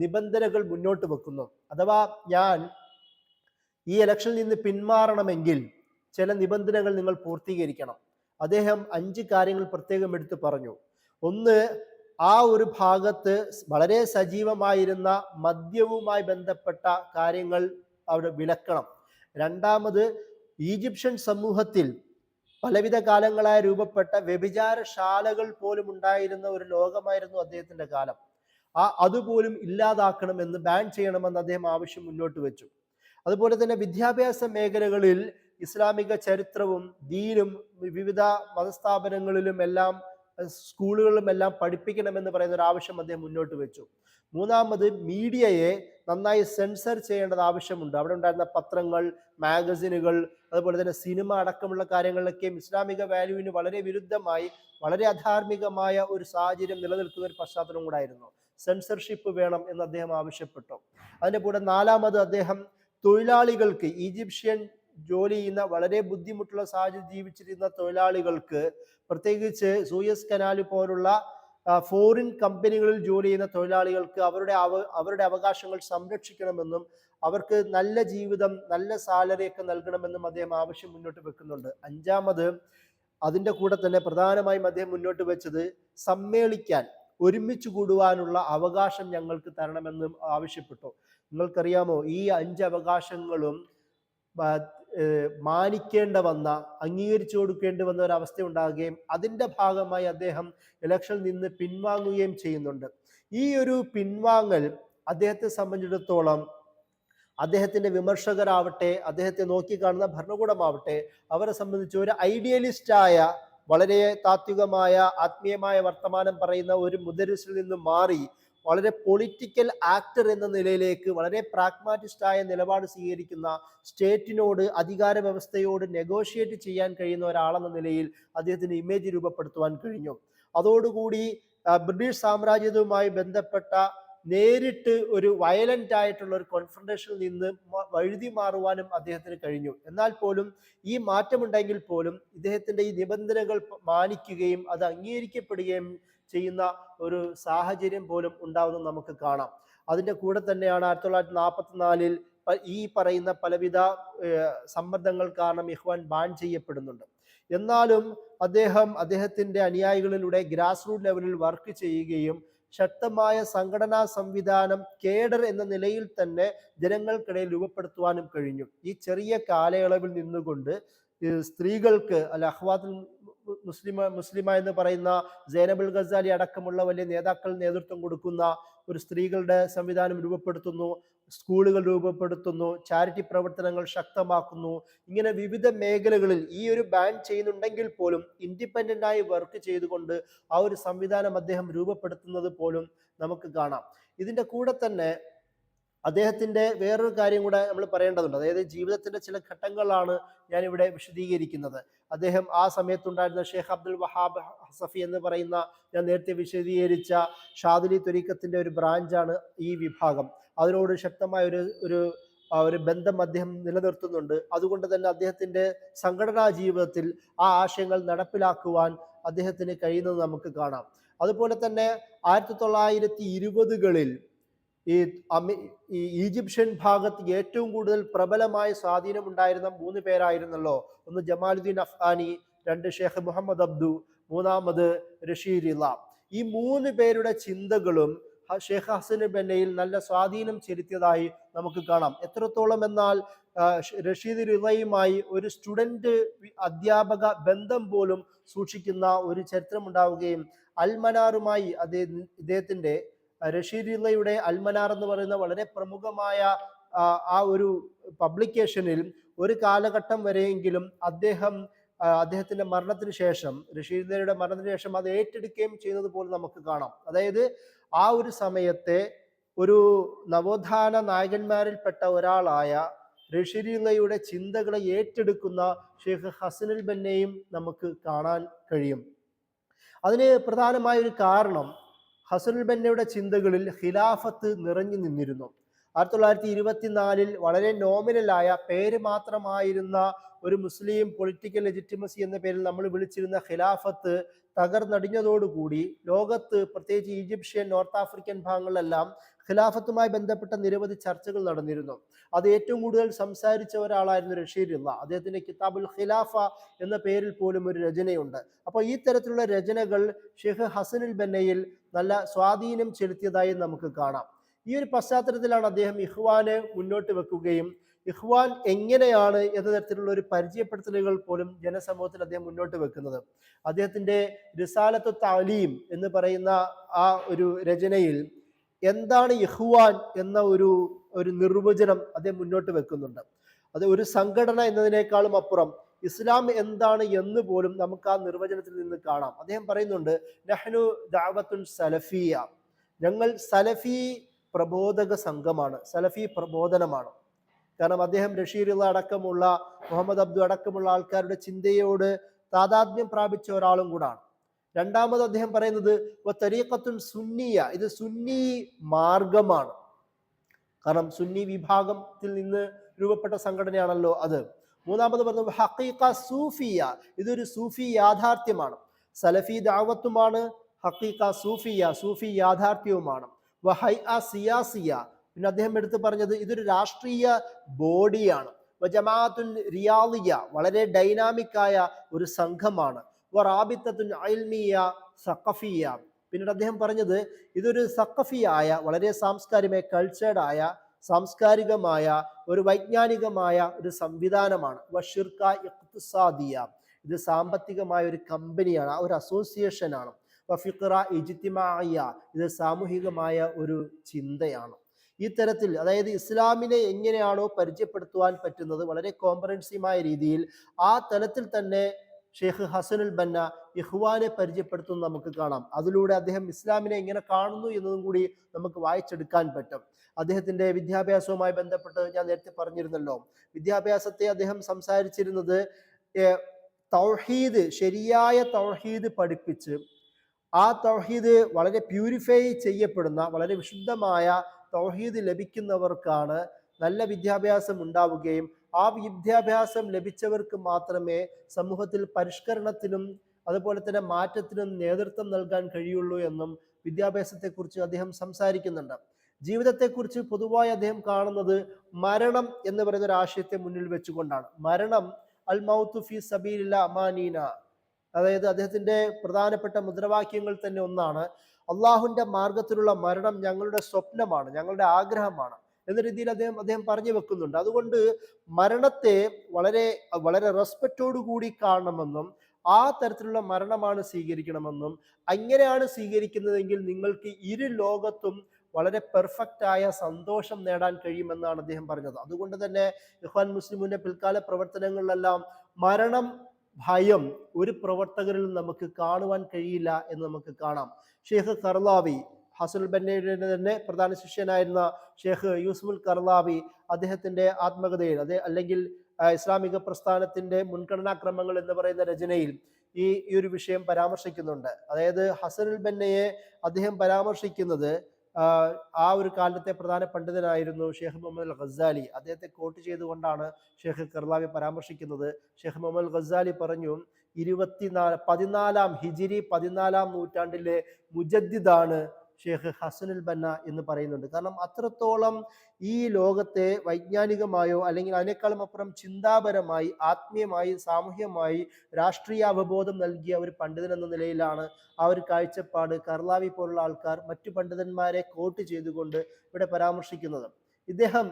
നിബന്ധനകൾ മുന്നോട്ട് വെക്കുന്നു. അഥവാ ഞാൻ ഈ ഇലക്ഷനിൽ നിന്ന് പിന്മാറണമെങ്കിൽ ചില നിബന്ധനകൾ നിങ്ങൾ പൂർത്തീകരിക്കണം. അദ്ദേഹം 5 കാര്യങ്ങൾ പ്രത്യേകം എടുത്തു പറഞ്ഞു. ഒന്ന്, ആ ഒരു ഭാഗത്ത് വളരെ സജീവമായിരുന്ന മദ്യവുമായി ബന്ധപ്പെട്ട കാര്യങ്ങൾ അവിടെ വിലക്കണം. രണ്ടാമത്, ഈജിപ്ഷ്യൻ സമൂഹത്തിൽ പലവിധ കാലങ്ങളായി രൂപപ്പെട്ട വ്യഭിചാരശാലകൾ പോലും ഉണ്ടായിരുന്ന ഒരു ലോകമായിരുന്നു അദ്ദേഹത്തിന്റെ കാലം. അതുപോലും ഇല്ലാതാക്കണമെന്ന്, ബാൻ ചെയ്യണമെന്ന് അദ്ദേഹം ആവശ്യം മുന്നോട്ട് വെച്ചു. അതുപോലെ തന്നെ വിദ്യാഭ്യാസ മേഖലകളിൽ ഇസ്ലാമിക ചരിത്രവും ദീനും വിവിധ മതസ്ഥാപനങ്ങളിലും എല്ലാം സ്കൂളുകളിലും എല്ലാം പഠിപ്പിക്കണമെന്ന് പറയുന്ന ഒരു ആവശ്യം അദ്ദേഹം മുന്നോട്ട് വെച്ചു. മൂന്നാമത്, മീഡിയയെ നന്നായി സെൻസർ ചെയ്യേണ്ടത് ആവശ്യമുണ്ട്. അവിടെ ഉണ്ടായിരുന്ന പത്രങ്ങൾ, മാഗസിനുകൾ, അതുപോലെ തന്നെ സിനിമ അടക്കമുള്ള കാര്യങ്ങളിലൊക്കെയും ഇസ്ലാമിക വാല്യൂവിന് വളരെ വിരുദ്ധമായി വളരെ അധാർമികമായ ഒരു സാഹചര്യം നിലനിൽക്കുന്ന ഒരു പശ്ചാത്തലം കൂടായിരുന്നു. സെൻസർഷിപ്പ് വേണം എന്ന് അദ്ദേഹം ആവശ്യപ്പെട്ടു. അതിൻ്റെ കൂടെ നാലാമത്, അദ്ദേഹം തൊഴിലാളികൾക്ക്, ഈജിപ്ഷ്യൻ ജോലി ചെയ്യുന്ന വളരെ ബുദ്ധിമുട്ടുള്ള സാഹചര്യം ജീവിച്ചിരുന്ന തൊഴിലാളികൾക്ക്, പ്രത്യേകിച്ച് സൂയസ് കനാൽ പോലുള്ള ഫോറിൻ കമ്പനികളിൽ ജോലി ചെയ്യുന്ന തൊഴിലാളികൾക്ക് അവരുടെ അവകാശങ്ങൾ സംരക്ഷിക്കണമെന്നും അവർക്ക് നല്ല ജീവിതം, നല്ല സാലറി ഒക്കെ നൽകണമെന്നും അദ്ദേഹം ആവശ്യം മുന്നോട്ട് വെക്കുന്നുണ്ട്. അഞ്ചാമത്, അതിൻ്റെ കൂടെ തന്നെ പ്രധാനമായും അദ്ദേഹം മുന്നോട്ട് വെച്ചത് സമ്മേളിക്കാൻ, ഒരുമിച്ച് കൂടുവാനുള്ള അവകാശം ഞങ്ങൾക്ക് തരണമെന്നും ആവശ്യപ്പെട്ടു. നിങ്ങൾക്കറിയാമോ, ഈ 5 അവകാശങ്ങളും മാനിക്കേണ്ട വന്ന, അംഗീകരിച്ചു കൊടുക്കേണ്ടി വന്ന ഒരവസ്ഥ ഉണ്ടാകുകയും അതിൻ്റെ ഭാഗമായി അദ്ദേഹം ഇലക്ഷനിൽ നിന്ന് പിൻവാങ്ങുകയും ചെയ്യുന്നുണ്ട്. ഈ ഒരു പിൻവാങ്ങൽ അദ്ദേഹത്തെ സംബന്ധിച്ചിടത്തോളം അദ്ദേഹത്തിൻ്റെ വിമർശകരാവട്ടെ, അദ്ദേഹത്തെ നോക്കിക്കാണുന്ന ഭരണകൂടമാവട്ടെ, അവരെ സംബന്ധിച്ച് ഒരു ഐഡിയലിസ്റ്റായ, വളരെ താത്വികമായ ആത്മീയമായ വർത്തമാനം പറയുന്ന ഒരു മുദരിസിൽ നിന്ന് മാറി വളരെ പൊളിറ്റിക്കൽ ആക്ടർ എന്ന നിലയിലേക്ക് വളരെ പ്രാഗ്മാറ്റിസ്റ്റായ നിലപാട് സ്വീകരിക്കുന്ന, സ്റ്റേറ്റിനോട്, അധികാര വ്യവസ്ഥയോട് നെഗോഷിയേറ്റ് ചെയ്യാൻ കഴിയുന്ന ഒരാളെന്ന നിലയിൽ അദ്ദേഹത്തിന് ഇമേജ് രൂപപ്പെടുത്തുവാൻ കഴിഞ്ഞു. അതോടുകൂടി ബ്രിട്ടീഷ് സാമ്രാജ്യവുമായി ബന്ധപ്പെട്ട നേരിട്ട് ഒരു വയലന്റ് ആയിട്ടുള്ള ഒരു കോൺഫ്രണ്ടേഷനിൽ നിന്ന് വഴുതി മാറുവാനും അദ്ദേഹത്തിന് കഴിഞ്ഞു. എന്നാൽ പോലും ഈ മാറ്റമുണ്ടെങ്കിൽ പോലും ഇദ്ദേഹത്തിന്റെ ഈ നിബന്ധനകൾ മാനിക്കുകയും അത് അംഗീകരിക്കപ്പെടുകയും ചെയ്യുന്ന ഒരു സാഹചര്യം പോലും ഉണ്ടാവുന്നത് നമുക്ക് കാണാം. അതിൻ്റെ കൂടെ തന്നെയാണ് 1944 ഈ പറയുന്ന പലവിധ സമ്മർദ്ദങ്ങൾ കാരണം ഇഖ്വാൻ ബാൻ ചെയ്യപ്പെടുന്നുണ്ട്. എന്നാലും അദ്ദേഹത്തിന്റെ അനുയായികളിലൂടെ ഗ്രാസ് റൂട്ട് ലെവലിൽ വർക്ക് ചെയ്യുകയും ശക്തമായ സംഘടനാ സംവിധാനം കേഡർ എന്ന നിലയിൽ തന്നെ ജനങ്ങൾക്കിടയിൽ രൂപപ്പെടുത്തുവാനും കഴിഞ്ഞു. ഈ ചെറിയ കാലയളവിൽ നിന്നുകൊണ്ട് സ്ത്രീകൾക്ക് അഖ്വാത്തുൽ മുസ്ലിമ എന്ന് പറയുന്ന സൈനബുൽ ഗസാലി അടക്കമുള്ള വലിയ നേതാക്കൾ നേതൃത്വം കൊടുക്കുന്ന ഒരു സ്ത്രീകളുടെ സംവിധാനം രൂപപ്പെടുത്തുന്നു, സ്കൂളുകൾ രൂപപ്പെടുത്തുന്നു, ചാരിറ്റി പ്രവർത്തനങ്ങൾ ശക്തമാക്കുന്നു. ഇങ്ങനെ വിവിധ മേഖലകളിൽ ഈ ഒരു ബാൻ ചെയ്യുന്നുണ്ടെങ്കിൽ പോലും ഇൻഡിപെൻഡന്റ് ആയി വർക്ക് ചെയ്തുകൊണ്ട് ആ ഒരു സംവിധാനം അദ്ദേഹം രൂപപ്പെടുത്തുന്നത് പോലും നമുക്ക് കാണാം. ഇതിൻ്റെ കൂടെ തന്നെ അദ്ദേഹത്തിന്റെ വേറൊരു കാര്യം കൂടെ നമ്മൾ പറയേണ്ടതുണ്ട്. അതായത് ജീവിതത്തിന്റെ ചില ഘട്ടങ്ങളാണ് ഞാനിവിടെ വിശദീകരിക്കുന്നത്. അദ്ദേഹം ആ സമയത്തുണ്ടായിരുന്ന ഷെയ്ഖ് അബ്ദുൽ വഹാബ് ഹസഫി എന്ന് പറയുന്ന, ഞാൻ നേരത്തെ വിശദീകരിച്ച ഷാദിലി ത്വരീഖത്തിന്റെ ഒരു ബ്രാഞ്ചാണ് ഈ വിഭാഗം. അതിനോട് ശക്തമായ ഒരു ബന്ധം അദ്ദേഹം നിലനിർത്തുന്നുണ്ട്. അതുകൊണ്ട് തന്നെ അദ്ദേഹത്തിന്റെ സംഘടനാ ജീവിതത്തിൽ ആ ആശയങ്ങൾ നടപ്പിലാക്കുവാൻ അദ്ദേഹത്തിന് കഴിയുന്നത് നമുക്ക് കാണാം. അതുപോലെ തന്നെ 1920കളിൽ ഈ ഈജിപ്ഷ്യൻ ഭാഗത്ത് ഏറ്റവും കൂടുതൽ പ്രബലമായ സ്വാധീനം ഉണ്ടായിരുന്ന 3 പേരായിരുന്നല്ലോ. ഒന്ന് ജമാലുദ്ദീൻ അഫ്ഗാനി, 2 ഷെയ്ഖ് മുഹമ്മദ് അബ്ദു, 3 റഷീദ് റിള. ഈ 3 പേരുടെ ചിന്തകളും ഷെയ്ഖ് ഹസൻ ബന്നയിൽ നല്ല സ്വാധീനം ചെലുത്തിയതായി നമുക്ക് കാണാം. എത്രത്തോളം എന്നാൽ റഷീദ് റിളയുമായി ഒരു സ്റ്റുഡന്റ് അധ്യാപക ബന്ധം പോലും സൂക്ഷിക്കുന്ന ഒരു ചരിത്രം ഉണ്ടാവുകയും അൽമനാറുമായി ഇദ്ദേഹത്തിന്റെ റഷീദ് റിളയുടെ അൽമനാർ എന്ന് പറയുന്ന വളരെ പ്രമുഖമായ ആ ഒരു പബ്ലിക്കേഷനിൽ ഒരു കാലഘട്ടം വരെയെങ്കിലും അദ്ദേഹത്തിന്റെ മരണത്തിന് ശേഷം, റഷീദ് റിളയുടെ മരണത്തിന് ശേഷം അത് ഏറ്റെടുക്കുകയും ചെയ്യുന്നത് പോലും നമുക്ക് കാണാം. അതായത് ആ ഒരു സമയത്തെ ഒരു നവോത്ഥാന നായകന്മാരിൽപ്പെട്ട ഒരാളായ റഷീദ് റിളയുടെ ചിന്തകളെ ഏറ്റെടുക്കുന്ന ഷെയ്ഖ് ഹസനുൽ ബന്നയും നമുക്ക് കാണാൻ കഴിയും. അതിന് പ്രധാനമായ ഒരു കാരണം ഹസനുൽ ബന്നയുടെ ചിന്തകളിൽ ഖിലാഫത്ത് നിറഞ്ഞു നിന്നിരുന്നു. 1924 വളരെ നോമിനലായ പേര് മാത്രമായിരുന്ന ഒരു മുസ്ലിം പൊളിറ്റിക്കൽ ലെജിറ്റിമസി എന്ന പേരിൽ നമ്മൾ വിളിച്ചിരുന്ന ഖിലാഫത്ത് തകർന്നടിഞ്ഞതോടുകൂടി ലോകത്ത്, പ്രത്യേകിച്ച് ഈജിപ്ഷ്യൻ, നോർത്ത് ആഫ്രിക്കൻ ഭാഗങ്ങളിലെല്ലാം ഖിലാഫത്തുമായി ബന്ധപ്പെട്ട നിരവധി ചർച്ചകൾ നടന്നിരുന്നു. അത് ഏറ്റവും കൂടുതൽ സംസാരിച്ച ഒരാളായിരുന്നു റഷീദ് റിള. അദ്ദേഹത്തിന്റെ കിതാബുൽ ഖിലാഫ എന്ന പേരിൽ പോലും ഒരു രചനയുണ്ട്. അപ്പോൾ ഈ തരത്തിലുള്ള രചനകൾ ഷെയ്ഖ് ഹസനുൽ ബന്നയിൽ നല്ല സ്വാധീനം ചെലുത്തിയതായി നമുക്ക് കാണാം. ഈ ഒരു പശ്ചാത്തലത്തിലാണ് അദ്ദേഹം ഇഖ്വാനെ മുന്നോട്ട് വെക്കുകയും ഇഖ്വാൻ എങ്ങനെയാണ് എന്ന തരത്തിലുള്ള ഒരു പരിചയപ്പെടുത്തലുകൾ പോലും ജനസമൂഹത്തിൽ അദ്ദേഹം മുന്നോട്ട് വെക്കുന്നത്. അദ്ദേഹത്തിന്റെ റിസാലത്തു തഅലീം എന്ന് പറയുന്ന ആ ഒരു രചനയിൽ എന്താണ് ഇഖ്വാൻ എന്ന ഒരു നിർവചനം അദ്ദേഹം മുന്നോട്ട് വെക്കുന്നുണ്ട്. അത് ഒരു സംഘടന എന്നതിനേക്കാളും അപ്പുറം ഇസ്ലാം എന്താണ് എന്ന് പോലും നമുക്ക് ആ നിർവചനത്തിൽ നിന്ന് കാണാം. അദ്ദേഹം പറയുന്നുണ്ട്, നഹ്നു ദഅവത്തുൻ സലഫിയ, ഞങ്ങൾ സലഫി പ്രബോധക സംഘമാണ്, സലഫി പ്രബോധനമാണ്. കാരണം അദ്ദേഹം റഷീദ് റിള അടക്കമുള്ള, മുഹമ്മദ് അബ്ദു അടക്കമുള്ള ആൾക്കാരുടെ ചിന്തയോട് താദാത്മ്യം പ്രാപിച്ച ഒരാളും കൂടാണ്. രണ്ടാമത് അദ്ദേഹം പറയുന്നത് തരീഖത്തുൻ സുന്നിയ, ഇത് സുന്നി മാർഗമാണ്. കാരണം സുന്നി വിഭാഗത്തിൽ നിന്ന് രൂപപ്പെട്ട സംഘടനയാണല്ലോ അത്. മൂന്നാമത് പറഞ്ഞത് ഹഖീഖ സൂഫിയ, ഇതൊരു സൂഫി യാഥാർത്ഥ്യമാണ്. സലഫി ദഅവത്തുമാണ്, ഹഖീഖ സൂഫിയ, സൂഫി യാഥാർത്ഥ്യവുമാണ്. വഹൈഅ സിയാസിയ, പിന്നെ അദ്ദേഹം എടുത്തു പറഞ്ഞത് ഇതൊരു രാഷ്ട്രീയ ബോഡിയാണ്. വജമാഅത്തുൻ റിയാദിയ, വളരെ ഡൈനാമിക് ആയ ഒരു സംഘമാണ്. വറാബിത്തത്തുൻ ഇൽമിയ സഖഫിയ, പിന്നീട് അദ്ദേഹം പറഞ്ഞത് ഇതൊരു സഖഫിയായ, വളരെ സാംസ്കാരികമായ, കൾച്ചേർഡ് ആയ സാംസ്കാരികമായ ഒരു വൈജ്ഞാനികമായ ഒരു സംവിധാനമാണ്. വഷിർക്ക ഇഖ്തിസാദിയ, ഇത് സാമ്പത്തികമായ ഒരു കമ്പനിയാണ്, ഒരു അസോസിയേഷനാണ്. വഫിഖ്റ ഇജ്തിമാഇയ, ഇത് സാമൂഹികമായ ഒരു ചിന്തയാണ്. ഈ തരത്തിൽ, അതായത് ഇസ്ലാമിനെ എങ്ങനെയാണോ പരിചയപ്പെടുത്തുവാൻ പറ്റുന്നത് വളരെ കോംപ്രഹെൻസീവായ രീതിയിൽ, ആ തലത്തിൽ തന്നെ ഷെയ്ഖ് ഹസനുൽ ബന്ന ഇഖ്വാനെ പരിചയപ്പെടുത്തുന്നത് നമുക്ക് കാണാം. അതിലൂടെ അദ്ദേഹം ഇസ്ലാമിനെ എങ്ങനെ കാണുന്നു എന്നതും കൂടി നമുക്ക് വായിച്ചെടുക്കാൻ പറ്റും. അദ്ദേഹത്തിന്റെ വിദ്യാഭ്യാസവുമായി ബന്ധപ്പെട്ട് ഞാൻ നേരത്തെ പറഞ്ഞിരുന്നല്ലോ, വിദ്യാഭ്യാസത്തെ അദ്ദേഹം സംസാരിച്ചിരുന്നത് തൗഹീദ്, ശരിയായ തൗഹീദ് പഠിപ്പിച്ച് ആ തൗഹീദ് വളരെ പ്യൂരിഫൈ ചെയ്യപ്പെടുന്ന, വളരെ വിശുദ്ധമായ തൗഹീദ് ലഭിക്കുന്നവർക്കാണ് നല്ല വിദ്യാഭ്യാസം ഉണ്ടാവുകയും ആ വിദ്യാഭ്യാസം ലഭിച്ചവർക്ക് മാത്രമേ സമൂഹത്തിൽ പരിഷ്കരണത്തിനും അതുപോലെ തന്നെ മാറ്റത്തിനും നേതൃത്വം നൽകാൻ കഴിയുള്ളൂ എന്നും വിദ്യാഭ്യാസത്തെക്കുറിച്ച് അദ്ദേഹം സംസാരിക്കുന്നുണ്ട്. ജീവിതത്തെക്കുറിച്ച് പൊതുവായി അദ്ദേഹം കാണുന്നത് മരണം എന്ന് പറയുന്ന ഒരു ആശയത്തെ മുന്നിൽ വെച്ചുകൊണ്ടാണ്. മരണം അൽ മൗതു ഫി സബീലില്ലാ അമാനീന, അതായത് അദ്ദേഹത്തിന്റെ പ്രധാനപ്പെട്ട മുദ്രാവാക്യങ്ങൾ തന്നെ ഒന്നാണ്, അള്ളാഹുവിന്റെ മാർഗത്തിലുള്ള മരണം ഞങ്ങളുടെ സ്വപ്നമാണ്, ഞങ്ങളുടെ ആഗ്രഹമാണ് എന്ന രീതിയിൽ അദ്ദേഹം പറഞ്ഞു വെക്കുന്നുണ്ട്. അതുകൊണ്ട് മരണത്തെ വളരെ വളരെ റെസ്പെക്റ്റോടു കൂടി കാണണമെന്നും ആ തരത്തിലുള്ള മരണമാണ് സ്വീകരിക്കണമെന്നും, അങ്ങനെയാണ് സ്വീകരിക്കുന്നതെങ്കിൽ നിങ്ങൾക്ക് ഇരു ലോകത്തും വളരെ പെർഫെക്റ്റ് ആയ സന്തോഷം നേടാൻ കഴിയുമെന്നാണ് അദ്ദേഹം പറഞ്ഞത്. അതുകൊണ്ട് തന്നെ ഇഖ്വാൻ മുസ്ലിമിന്റെ പിൽക്കാല പ്രവർത്തനങ്ങളിലെല്ലാം മരണം ഭയം ഒരു പ്രവർത്തകരിൽ നമുക്ക് കാണുവാൻ കഴിയില്ല എന്ന് നമുക്ക് കാണാം. ഷെയ്ഖ് കർലാവി, ഹസനുൽ ബന്നയുടെ തന്നെ പ്രധാന ശിഷ്യനായിരുന്ന ഷെയ്ഖ് യൂസുഫുൽ കർലാവി, അദ്ദേഹത്തിന്റെ ആത്മകഥയിൽ അല്ലെങ്കിൽ ഇസ്ലാമിക പ്രസ്ഥാനത്തിന്റെ മുൻഗണനാക്രമങ്ങൾ എന്ന് പറയുന്ന രചനയിൽ ഈ ഒരു വിഷയം പരാമർശിക്കുന്നുണ്ട്. അതായത് ഹസനുൽ ബന്നയെ അദ്ദേഹം പരാമർശിക്കുന്നത് ആ ഒരു കാലത്തെ പ്രധാന പണ്ഡിതനായിരുന്നു ഷെയ്ഖ് മുഹമ്മദ് അൽ ഖസാലി. അദ്ദേഹത്തെ കോട്ട് ചെയ്തുകൊണ്ടാണ് ഷെയ്ഖ് കർലാവി പരാമർശിക്കുന്നത്. ഷെയ്ഖ് മുഹമ്മദ് അൽ ഖസാലി പറഞ്ഞു, 14ാം നൂറ്റാണ്ടിലെ മുജദ്ദിദാണ് ഷെയ്ഖ് ഹസനുൽ ബന്ന എന്ന് പറയുന്നുണ്ട്. കാരണം അത്രത്തോളം ഈ ലോകത്തെ വൈജ്ഞാനികമായോ അല്ലെങ്കിൽ അതിനേക്കാളും അപ്പുറം ചിന്താപരമായി, ആത്മീയമായി, സാമൂഹ്യമായി രാഷ്ട്രീയ അവബോധം നൽകിയ ഒരു പണ്ഡിതൻ എന്ന നിലയിലാണ് ആ ഒരു കാഴ്ചപ്പാട് കർലാവി പോലുള്ള ആൾക്കാർ മറ്റു പണ്ഡിതന്മാരെ കോട്ട് ചെയ്തുകൊണ്ട് ഇവിടെ പരാമർശിക്കുന്നത്. ഇദ്ദേഹം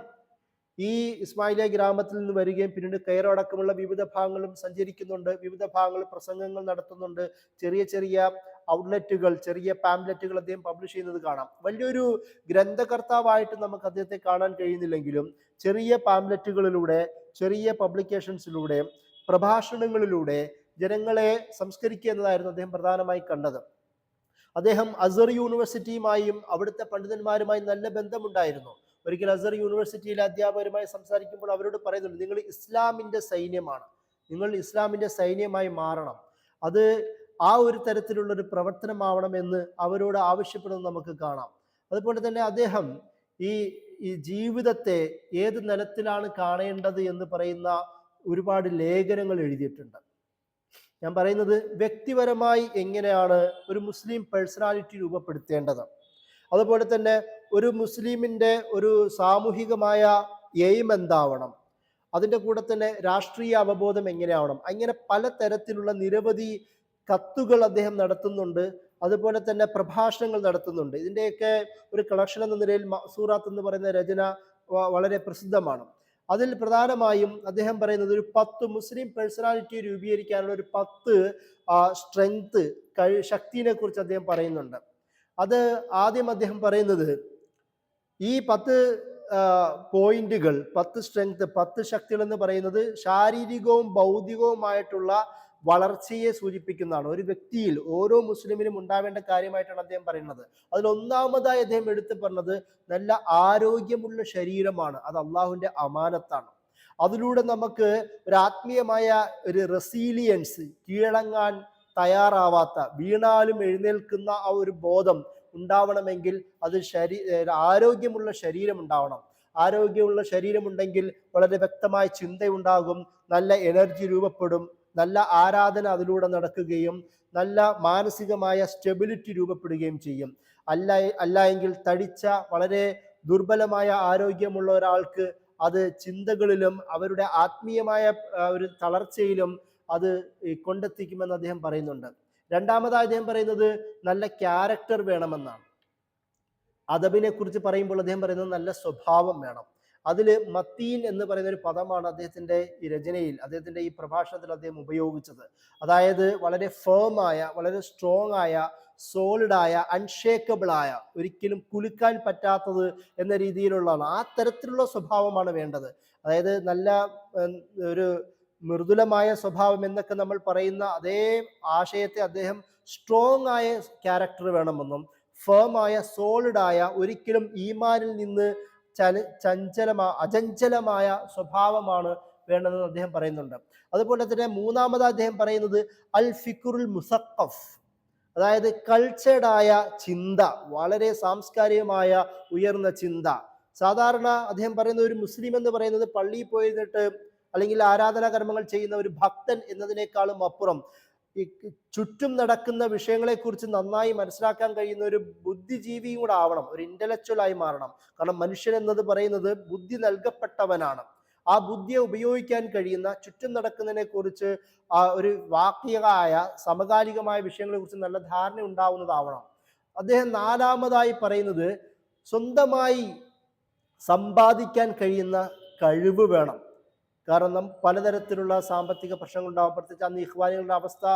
ഈ ഇസ്മായിലിയ ഗ്രാമത്തിൽ നിന്ന് വരികയും പിന്നീട് കൈറോ അടക്കമുള്ള വിവിധ ഭാഗങ്ങളും സഞ്ചരിക്കുന്നുണ്ട്, വിവിധ ഭാഗങ്ങളിൽ പ്രസംഗങ്ങൾ നടത്തുന്നുണ്ട്, ചെറിയ ചെറിയ ഔട്ട്ലെറ്റുകൾ, ചെറിയ പാംപ്ലെറ്റുകൾ അദ്ദേഹം പബ്ലിഷ് ചെയ്യുന്നത് കാണാം. വലിയൊരു ഗ്രന്ഥകർത്താവായിട്ട് നമുക്ക് അദ്ദേഹത്തെ കാണാൻ കഴിയുന്നില്ലെങ്കിലും ചെറിയ പാംപ്ലെറ്റുകളിലൂടെ, ചെറിയ പബ്ലിക്കേഷൻസിലൂടെ, പ്രഭാഷണങ്ങളിലൂടെ ജനങ്ങളെ സംസ്കരിക്കുക എന്നതായിരുന്നു അദ്ദേഹം പ്രധാനമായി കണ്ടത്. അദ്ദേഹം അസർ യൂണിവേഴ്സിറ്റിയുമായും അവിടുത്തെ പണ്ഡിതന്മാരുമായി നല്ല ബന്ധമുണ്ടായിരുന്നു. ഒരിക്കൽ അസർ യൂണിവേഴ്സിറ്റിയിലെ അധ്യാപകരുമായി സംസാരിക്കുമ്പോൾ അവരോട് പറയുന്നുണ്ട്, നിങ്ങൾ ഇസ്ലാമിന്റെ സൈന്യമാണ്, നിങ്ങൾ ഇസ്ലാമിന്റെ സൈന്യമായി മാറണം, അത് ആ ഒരു തരത്തിലുള്ള ഒരു പ്രവർത്തനമാവണം എന്ന് അവരോട് ആവശ്യപ്പെടുന്നത് നമുക്ക് കാണാം. അതുപോലെ തന്നെ അദ്ദേഹം ഈ ജീവിതത്തെ ഏത് നിലത്തിലാണ് കാണേണ്ടത് എന്ന് പറയുന്ന ഒരുപാട് ലേഖനങ്ങൾ എഴുതിയിട്ടുണ്ട്. ഞാൻ പറയുന്നത് വ്യക്തിപരമായി എങ്ങനെയാണ് ഒരു മുസ്ലിം പേഴ്സണാലിറ്റി രൂപപ്പെടുത്തേണ്ടത്, അതുപോലെ തന്നെ ഒരു മുസ്ലിമിന്റെ ഒരു സാമൂഹികമായ എയിം എന്താവണം, അതിൻ്റെ കൂടെ തന്നെ രാഷ്ട്രീയ അവബോധം എങ്ങനെയാവണം, അങ്ങനെ പലതരത്തിലുള്ള നിരവധി കത്തുകൾ അദ്ദേഹം നടത്തുന്നുണ്ട്. അതുപോലെ തന്നെ പ്രഭാഷണങ്ങൾ നടത്തുന്നുണ്ട്. ഇതിൻ്റെയൊക്കെ ഒരു കളക്ഷൻ എന്ന നിലയിൽ മഅ്സൂറാത്ത് എന്ന് പറയുന്ന രചന വളരെ പ്രസിദ്ധമാണ്. അതിൽ പ്രധാനമായും അദ്ദേഹം പറയുന്നത് ഒരു 10 മുസ്ലിം പേഴ്സണാലിറ്റി രൂപീകരിക്കാനുള്ള ഒരു 10 സ്ട്രെങ്ത്, ശക്തിയെ കുറിച്ച് അദ്ദേഹം പറയുന്നുണ്ട്. അത് ആദ്യം അദ്ദേഹം പറയുന്നത് ഈ 10 പോയിന്റുകൾ, 10 സ്ട്രെങ്ത്, 10 ശക്തികൾ എന്ന് പറയുന്നത് ശാരീരികവും ഭൗതികവുമായിട്ടുള്ള വളർച്ചയെ സൂചിപ്പിക്കുന്നതാണ്. ഒരു വ്യക്തിയിൽ ഓരോ മുസ്ലിമിനും ഉണ്ടാവേണ്ട കാര്യമായിട്ടാണ് അദ്ദേഹം പറയുന്നത്. അതിൽ ഒന്നാമതായി അദ്ദേഹം എടുത്തു പറഞ്ഞത് നല്ല ആരോഗ്യമുള്ള ശരീരമാണ്, അത് അള്ളാഹുവിന്റെ അമാനത്താണ്. അതിലൂടെ നമുക്ക് ഒരു ആത്മീയമായ ഒരു റെസീലിയൻസ്, കീഴടങ്ങാൻ തയ്യാറാവാത്ത, വീണാലും എഴുന്നേൽക്കുന്ന ആ ഒരു ബോധം ഉണ്ടാവണമെങ്കിൽ അത് ആരോഗ്യമുള്ള ശരീരം ഉണ്ടാവണം. ആരോഗ്യമുള്ള ശരീരമുണ്ടെങ്കിൽ വളരെ വ്യക്തമായ ചിന്തയുണ്ടാകും, നല്ല എനർജി രൂപപ്പെടും, നല്ല ആരാധന അതിലൂടെ നടക്കുകയും നല്ല മാനസികമായ സ്റ്റെബിലിറ്റി രൂപപ്പെടുകയും ചെയ്യും. അല്ല എങ്കിൽ തടിച്ച വളരെ ദുർബലമായ ആരോഗ്യമുള്ള ഒരാൾക്ക് അത് ചിന്തകളിലും അവരുടെ ആത്മീയമായ ഒരു തളർച്ചയിലും അത് കൊണ്ടെത്തിക്കുമെന്ന് അദ്ദേഹം പറയുന്നുണ്ട്. രണ്ടാമതായി അദ്ദേഹം പറയുന്നത് നല്ല ക്യാരക്ടർ വേണമെന്നാണ്. അദബിനെ കുറിച്ച് പറയുമ്പോൾ അദ്ദേഹം പറയുന്നത് നല്ല സ്വഭാവം വേണം. അതിൽ മത്തീൻ എന്ന് പറയുന്ന ഒരു പദമാണ് അദ്ദേഹത്തിന്റെ ഈ രചനയിൽ, അദ്ദേഹത്തിന്റെ ഈ പ്രഭാഷണത്തിൽ അദ്ദേഹം ഉപയോഗിച്ചത്. അതായത് വളരെ ഫേമായ, വളരെ സ്ട്രോങ് ആയ, സോളിഡായ, അൺഷേക്കബിൾ ആയ, ഒരിക്കലും കുലുക്കാൻ പറ്റാത്തത് എന്ന രീതിയിലുള്ളതാണ്. ആ തരത്തിലുള്ള സ്വഭാവമാണ് വേണ്ടത്. അതായത് നല്ല ഒരു മൃദുലമായ സ്വഭാവം എന്നൊക്കെ നമ്മൾ പറയുന്ന അതേ ആശയത്തെ അദ്ദേഹം സ്ട്രോങ് ആയ ക്യാരക്ടർ വേണമെന്നും ഫേമായ, സോളിഡായ, ഒരിക്കലും ഈമാനിൽ നിന്ന് അചഞ്ചലമായ സ്വഭാവമാണ് വേണ്ടതെന്ന് അദ്ദേഹം പറയുന്നുണ്ട്. അതുപോലെ തന്നെ മൂന്നാമത് അദ്ദേഹം പറയുന്നത് അൽ ഫിക്റുൽ മുസഖഫ്, അതായത് കൾച്ചേർഡ് ആയ ചിന്ത, വളരെ സാംസ്കാരികമായ ഉയർന്ന ചിന്ത. സാധാരണ അദ്ദേഹം പറയുന്ന ഒരു മുസ്ലിം എന്ന് പറയുന്നത് പള്ളിയിൽ പോയിരുന്നിട്ട് അല്ലെങ്കിൽ ആരാധനാ കർമ്മങ്ങൾ ചെയ്യുന്ന ഒരു ഭക്തൻ എന്നതിനേക്കാളും അപ്പുറം ഈ ചുറ്റും നടക്കുന്ന വിഷയങ്ങളെക്കുറിച്ച് നന്നായി മനസ്സിലാക്കാൻ കഴിയുന്ന ഒരു ബുദ്ധിജീവിയും കൂടെ ആവണം, ഒരു ഇന്റലക്ച്വൽ ആയി മാറണം. കാരണം മനുഷ്യൻ എന്നത് പറയുന്നത് ബുദ്ധി നൽകപ്പെട്ടവനാണ്. ആ ബുദ്ധിയെ ഉപയോഗിക്കാൻ കഴിയുന്ന, ചുറ്റും നടക്കുന്നതിനെ കുറിച്ച് ഒരു വാക്യമായ, സമകാലികമായ വിഷയങ്ങളെ കുറിച്ച് നല്ല ധാരണ ഉണ്ടാവുന്നതാവണം. അദ്ദേഹം നാലാമതായി പറയുന്നത് സ്വന്തമായി സമ്പാദിക്കാൻ കഴിയുന്ന കഴിവ് വേണം. കാരണം പലതരത്തിലുള്ള സാമ്പത്തിക പ്രശ്നങ്ങൾ ഉണ്ടാകും. പ്രത്യേകിച്ച് അന്ന് ഇഖ്വാനികളുടെ അവസ്ഥ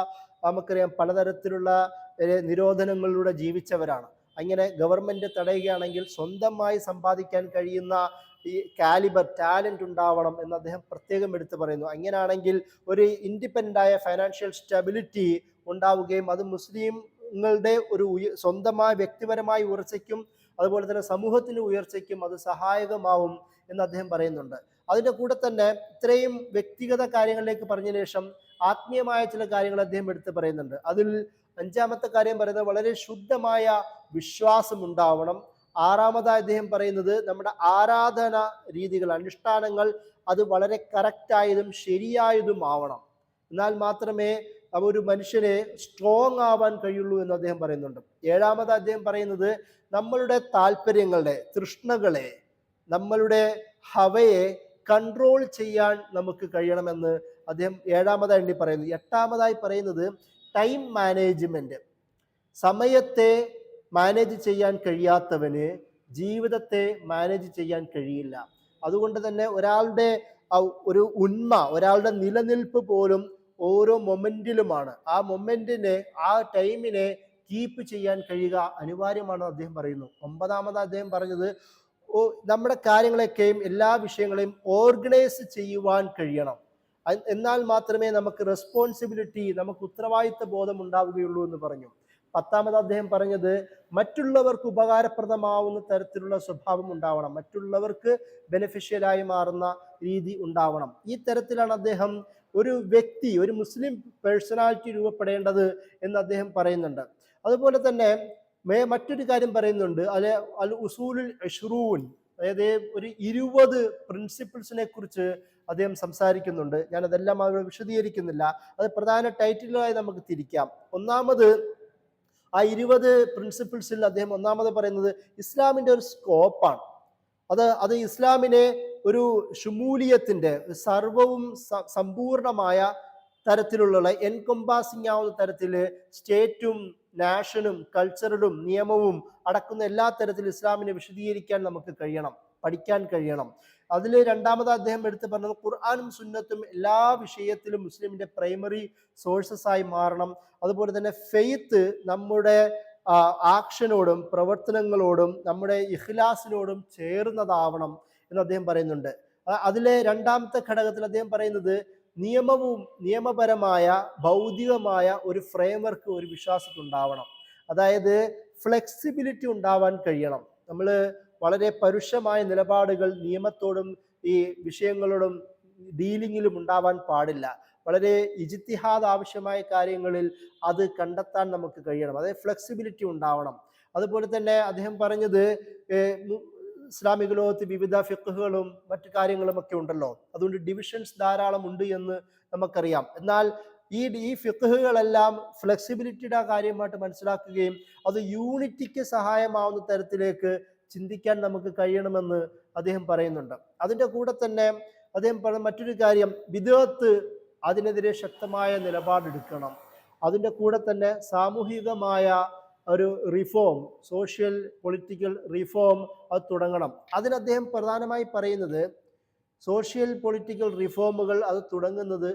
നമുക്കറിയാം, പലതരത്തിലുള്ള നിരോധനങ്ങളിലൂടെ ജീവിച്ചവരാണ്. അങ്ങനെ ഗവൺമെന്റ് തടയുകയാണെങ്കിൽ സ്വന്തമായി സമ്പാദിക്കാൻ കഴിയുന്ന ഈ കാലിബർ, ടാലന്റ് ഉണ്ടാവണം എന്ന് അദ്ദേഹം പ്രത്യേകം എടുത്തു പറയുന്നു. അങ്ങനെയാണെങ്കിൽ ഒരു ഇൻഡിപെൻഡന്റ് ആയ ഫൈനാൻഷ്യൽ സ്റ്റെബിലിറ്റി ഉണ്ടാവുകയും അത് മുസ്ലിങ്ങളുടെ ഒരു സ്വന്തമായ വ്യക്തിപരമായ ഉയർച്ചയ്ക്കും അതുപോലെ തന്നെ സമൂഹത്തിന്റെ ഉയർച്ചയ്ക്കും അത് സഹായകമാവും എന്ന് അദ്ദേഹം പറയുന്നുണ്ട്. അതിൻ്റെ കൂടെ തന്നെ ഇത്രയും വ്യക്തിഗത കാര്യങ്ങളിലേക്ക് പറഞ്ഞ ശേഷം ആത്മീയമായ ചില കാര്യങ്ങൾ അദ്ദേഹം എടുത്ത് പറയുന്നുണ്ട്. അതിൽ അഞ്ചാമത്തെ കാര്യം പറയുന്നത് വളരെ ശുദ്ധമായ വിശ്വാസം ഉണ്ടാവണം. ആറാമതായി അദ്ദേഹം പറയുന്നത് നമ്മുടെ ആരാധന രീതികൾ, അനുഷ്ഠാനങ്ങൾ അത് വളരെ കറക്റ്റായതും ശരിയായതുമാവണം. എന്നാൽ മാത്രമേ ഒരു മനുഷ്യനെ സ്ട്രോങ് ആവാൻ കഴിയുള്ളൂ എന്ന് അദ്ദേഹം പറയുന്നുണ്ട്. ഏഴാമത് അദ്ദേഹം പറയുന്നത് നമ്മളുടെ താല്പര്യങ്ങളെ, തൃഷ്ണകളെ, നമ്മളുടെ ഹവയെ കൺട്രോൾ ചെയ്യാൻ നമുക്ക് കഴിയണമെന്ന് അദ്ദേഹം ഏഴാമതായി പറയുന്നു. എട്ടാമതായി പറയുന്നത് ടൈം മാനേജ്മെന്റ്. സമയത്തെ മാനേജ് ചെയ്യാൻ കഴിയാത്തവന് ജീവിതത്തെ മാനേജ് ചെയ്യാൻ കഴിയില്ല. അതുകൊണ്ട് തന്നെ ഒരാളുടെ ഒരു ഉന്മ, ഒരാളുടെ നിലനിൽപ്പ് പോലും ഓരോ മൊമെന്റിലുമാണ്. ആ മൊമെന്റിനെ, ആ ടൈമിനെ കീപ്പ് ചെയ്യാൻ കഴിയുക അനിവാര്യമാണെന്ന് അദ്ദേഹം പറയുന്നു. ഒമ്പതാമത് അദ്ദേഹം പറഞ്ഞത് നമ്മുടെ കാര്യങ്ങളെയൊക്കെയും എല്ലാ വിഷയങ്ങളെയും ഓർഗനൈസ് ചെയ്യുവാൻ കഴിയണം. എന്നാൽ മാത്രമേ നമുക്ക് റെസ്പോൺസിബിലിറ്റി, നമുക്ക് ഉത്തരവാദിത്ത ബോധം ഉണ്ടാവുകയുള്ളൂ എന്ന് പറഞ്ഞു. പത്താമത് അദ്ദേഹം പറഞ്ഞത് മറ്റുള്ളവർക്ക് ഉപകാരപ്രദമാവുന്ന തരത്തിലുള്ള സ്വഭാവം ഉണ്ടാവണം, മറ്റുള്ളവർക്ക് ബെനിഫിഷ്യലായി മാറുന്ന രീതി ഉണ്ടാവണം. ഈ തരത്തിലാണ് അദ്ദേഹം ഒരു വ്യക്തി, ഒരു മുസ്ലിം പേഴ്സണാലിറ്റി രൂപപ്പെടേണ്ടത് എന്ന് അദ്ദേഹം പറയുന്നുണ്ട്. അതുപോലെ തന്നെ മറ്റൊരു കാര്യം പറയുന്നുണ്ട്, അൽ ഉസൂലുൽ ഇശ്റൂൻ, അതായത് ഒരു 20 പ്രിൻസിപ്പിൾസിനെ കുറിച്ച് അദ്ദേഹം സംസാരിക്കുന്നുണ്ട്. ഞാൻ അതെല്ലാം അവിടെ വിശദീകരിക്കുന്നില്ല. അത് പ്രധാന ടൈറ്റിലായി നമുക്ക് തിരിക്കാം. ഒന്നാമത് ആ 20 പ്രിൻസിപ്പിൾസിൽ അദ്ദേഹം ഒന്നാമത് പറയുന്നത് ഇസ്ലാമിന്റെ ഒരു സ്കോപ്പാണ്. അത് ഇസ്ലാമിനെ ഒരു ഷുമൂലിയത്തിന്റെ, സർവവും സമ്പൂർണമായ തരത്തിലുള്ള എൻകംപാസിംഗ് ആവുന്ന തരത്തിൽ സ്റ്റേറ്റും നാഷനും കൾച്ചറലും നിയമവും അടക്കുന്ന എല്ലാ തരത്തിലും ഇസ്ലാമിനെ വിശദീകരിക്കാൻ നമുക്ക് കഴിയണം, പഠിക്കാൻ കഴിയണം. അതിൽ രണ്ടാമത് അദ്ദേഹം എടുത്ത് പറഞ്ഞത് ഖുർആനും സുന്നത്തും എല്ലാ വിഷയത്തിലും മുസ്ലിമിന്റെ പ്രൈമറി സോഴ്സസ് ആയി മാറണം. അതുപോലെ തന്നെ ഫെയ്ത്ത് നമ്മുടെ ആക്ഷനോടും പ്രവർത്തനങ്ങളോടും നമ്മുടെ ഇഖ്ലാസിനോടും ചേർന്നതാവണം എന്ന് അദ്ദേഹം പറയുന്നുണ്ട്. അതിലെ രണ്ടാമത്തെ ഘടകത്തിൽ അദ്ദേഹം പറയുന്നത് നിയമപരമായ ഭൗതികമായ ഒരു ഫ്രെയിംവർക്ക് ഒരു വിശ്വാസത്തിൽ ഉണ്ടാവണം. അതായത് ഫ്ലെക്സിബിലിറ്റി ഉണ്ടാവാൻ കഴിയണം. നമ്മൾ വളരെ പരുഷമായ നിലപാടുകൾ നിയമത്തോടും ഈ വിഷയങ്ങളോടും ഡീലിങ്ങിലും ഉണ്ടാവാൻ പാടില്ല. വളരെ ഇജ്തിഹാദ് ആവശ്യമായ കാര്യങ്ങളിൽ അത് കണ്ടെത്താൻ നമുക്ക് കഴിയണം. അതായത് ഫ്ലെക്സിബിലിറ്റി ഉണ്ടാവണം. അതുപോലെ തന്നെ അദ്ദേഹം പറഞ്ഞത് ഇസ്ലാമിക ലോകത്ത് വിവിധ ഫിഖ്ഹുകളും മറ്റു കാര്യങ്ങളും ഒക്കെ ഉണ്ടല്ലോ, അതുകൊണ്ട് ഡിവിഷൻസ് ധാരാളം ഉണ്ട് എന്ന് നമുക്കറിയാം. എന്നാൽ ഈ ഫിഖ്ഹുകളെല്ലാം ഫ്ലെക്സിബിലിറ്റിയുടെ കാര്യമായിട്ട് മനസ്സിലാക്കുകയും അത് യൂണിറ്റിക്ക് സഹായമാവുന്ന തരത്തിലേക്ക് ചിന്തിക്കാൻ നമുക്ക് കഴിയണമെന്ന് അദ്ദേഹം പറയുന്നുണ്ട്. അതിൻ്റെ കൂടെ തന്നെ അദ്ദേഹം പറഞ്ഞ മറ്റൊരു കാര്യം, ബിദ്അത്ത്, അതിനെതിരെ ശക്തമായ നിലപാടെടുക്കണം. അതിൻ്റെ കൂടെ തന്നെ സാമൂഹികമായ ഒരു റിഫോം, സോഷ്യൽ പൊളിറ്റിക്കൽ റിഫോം അത് തുടങ്ങണം. അതിന് അദ്ദേഹം പ്രധാനമായി പറയുന്നത് സോഷ്യൽ പൊളിറ്റിക്കൽ റിഫോമുകൾ അത് തുടങ്ങുന്നത്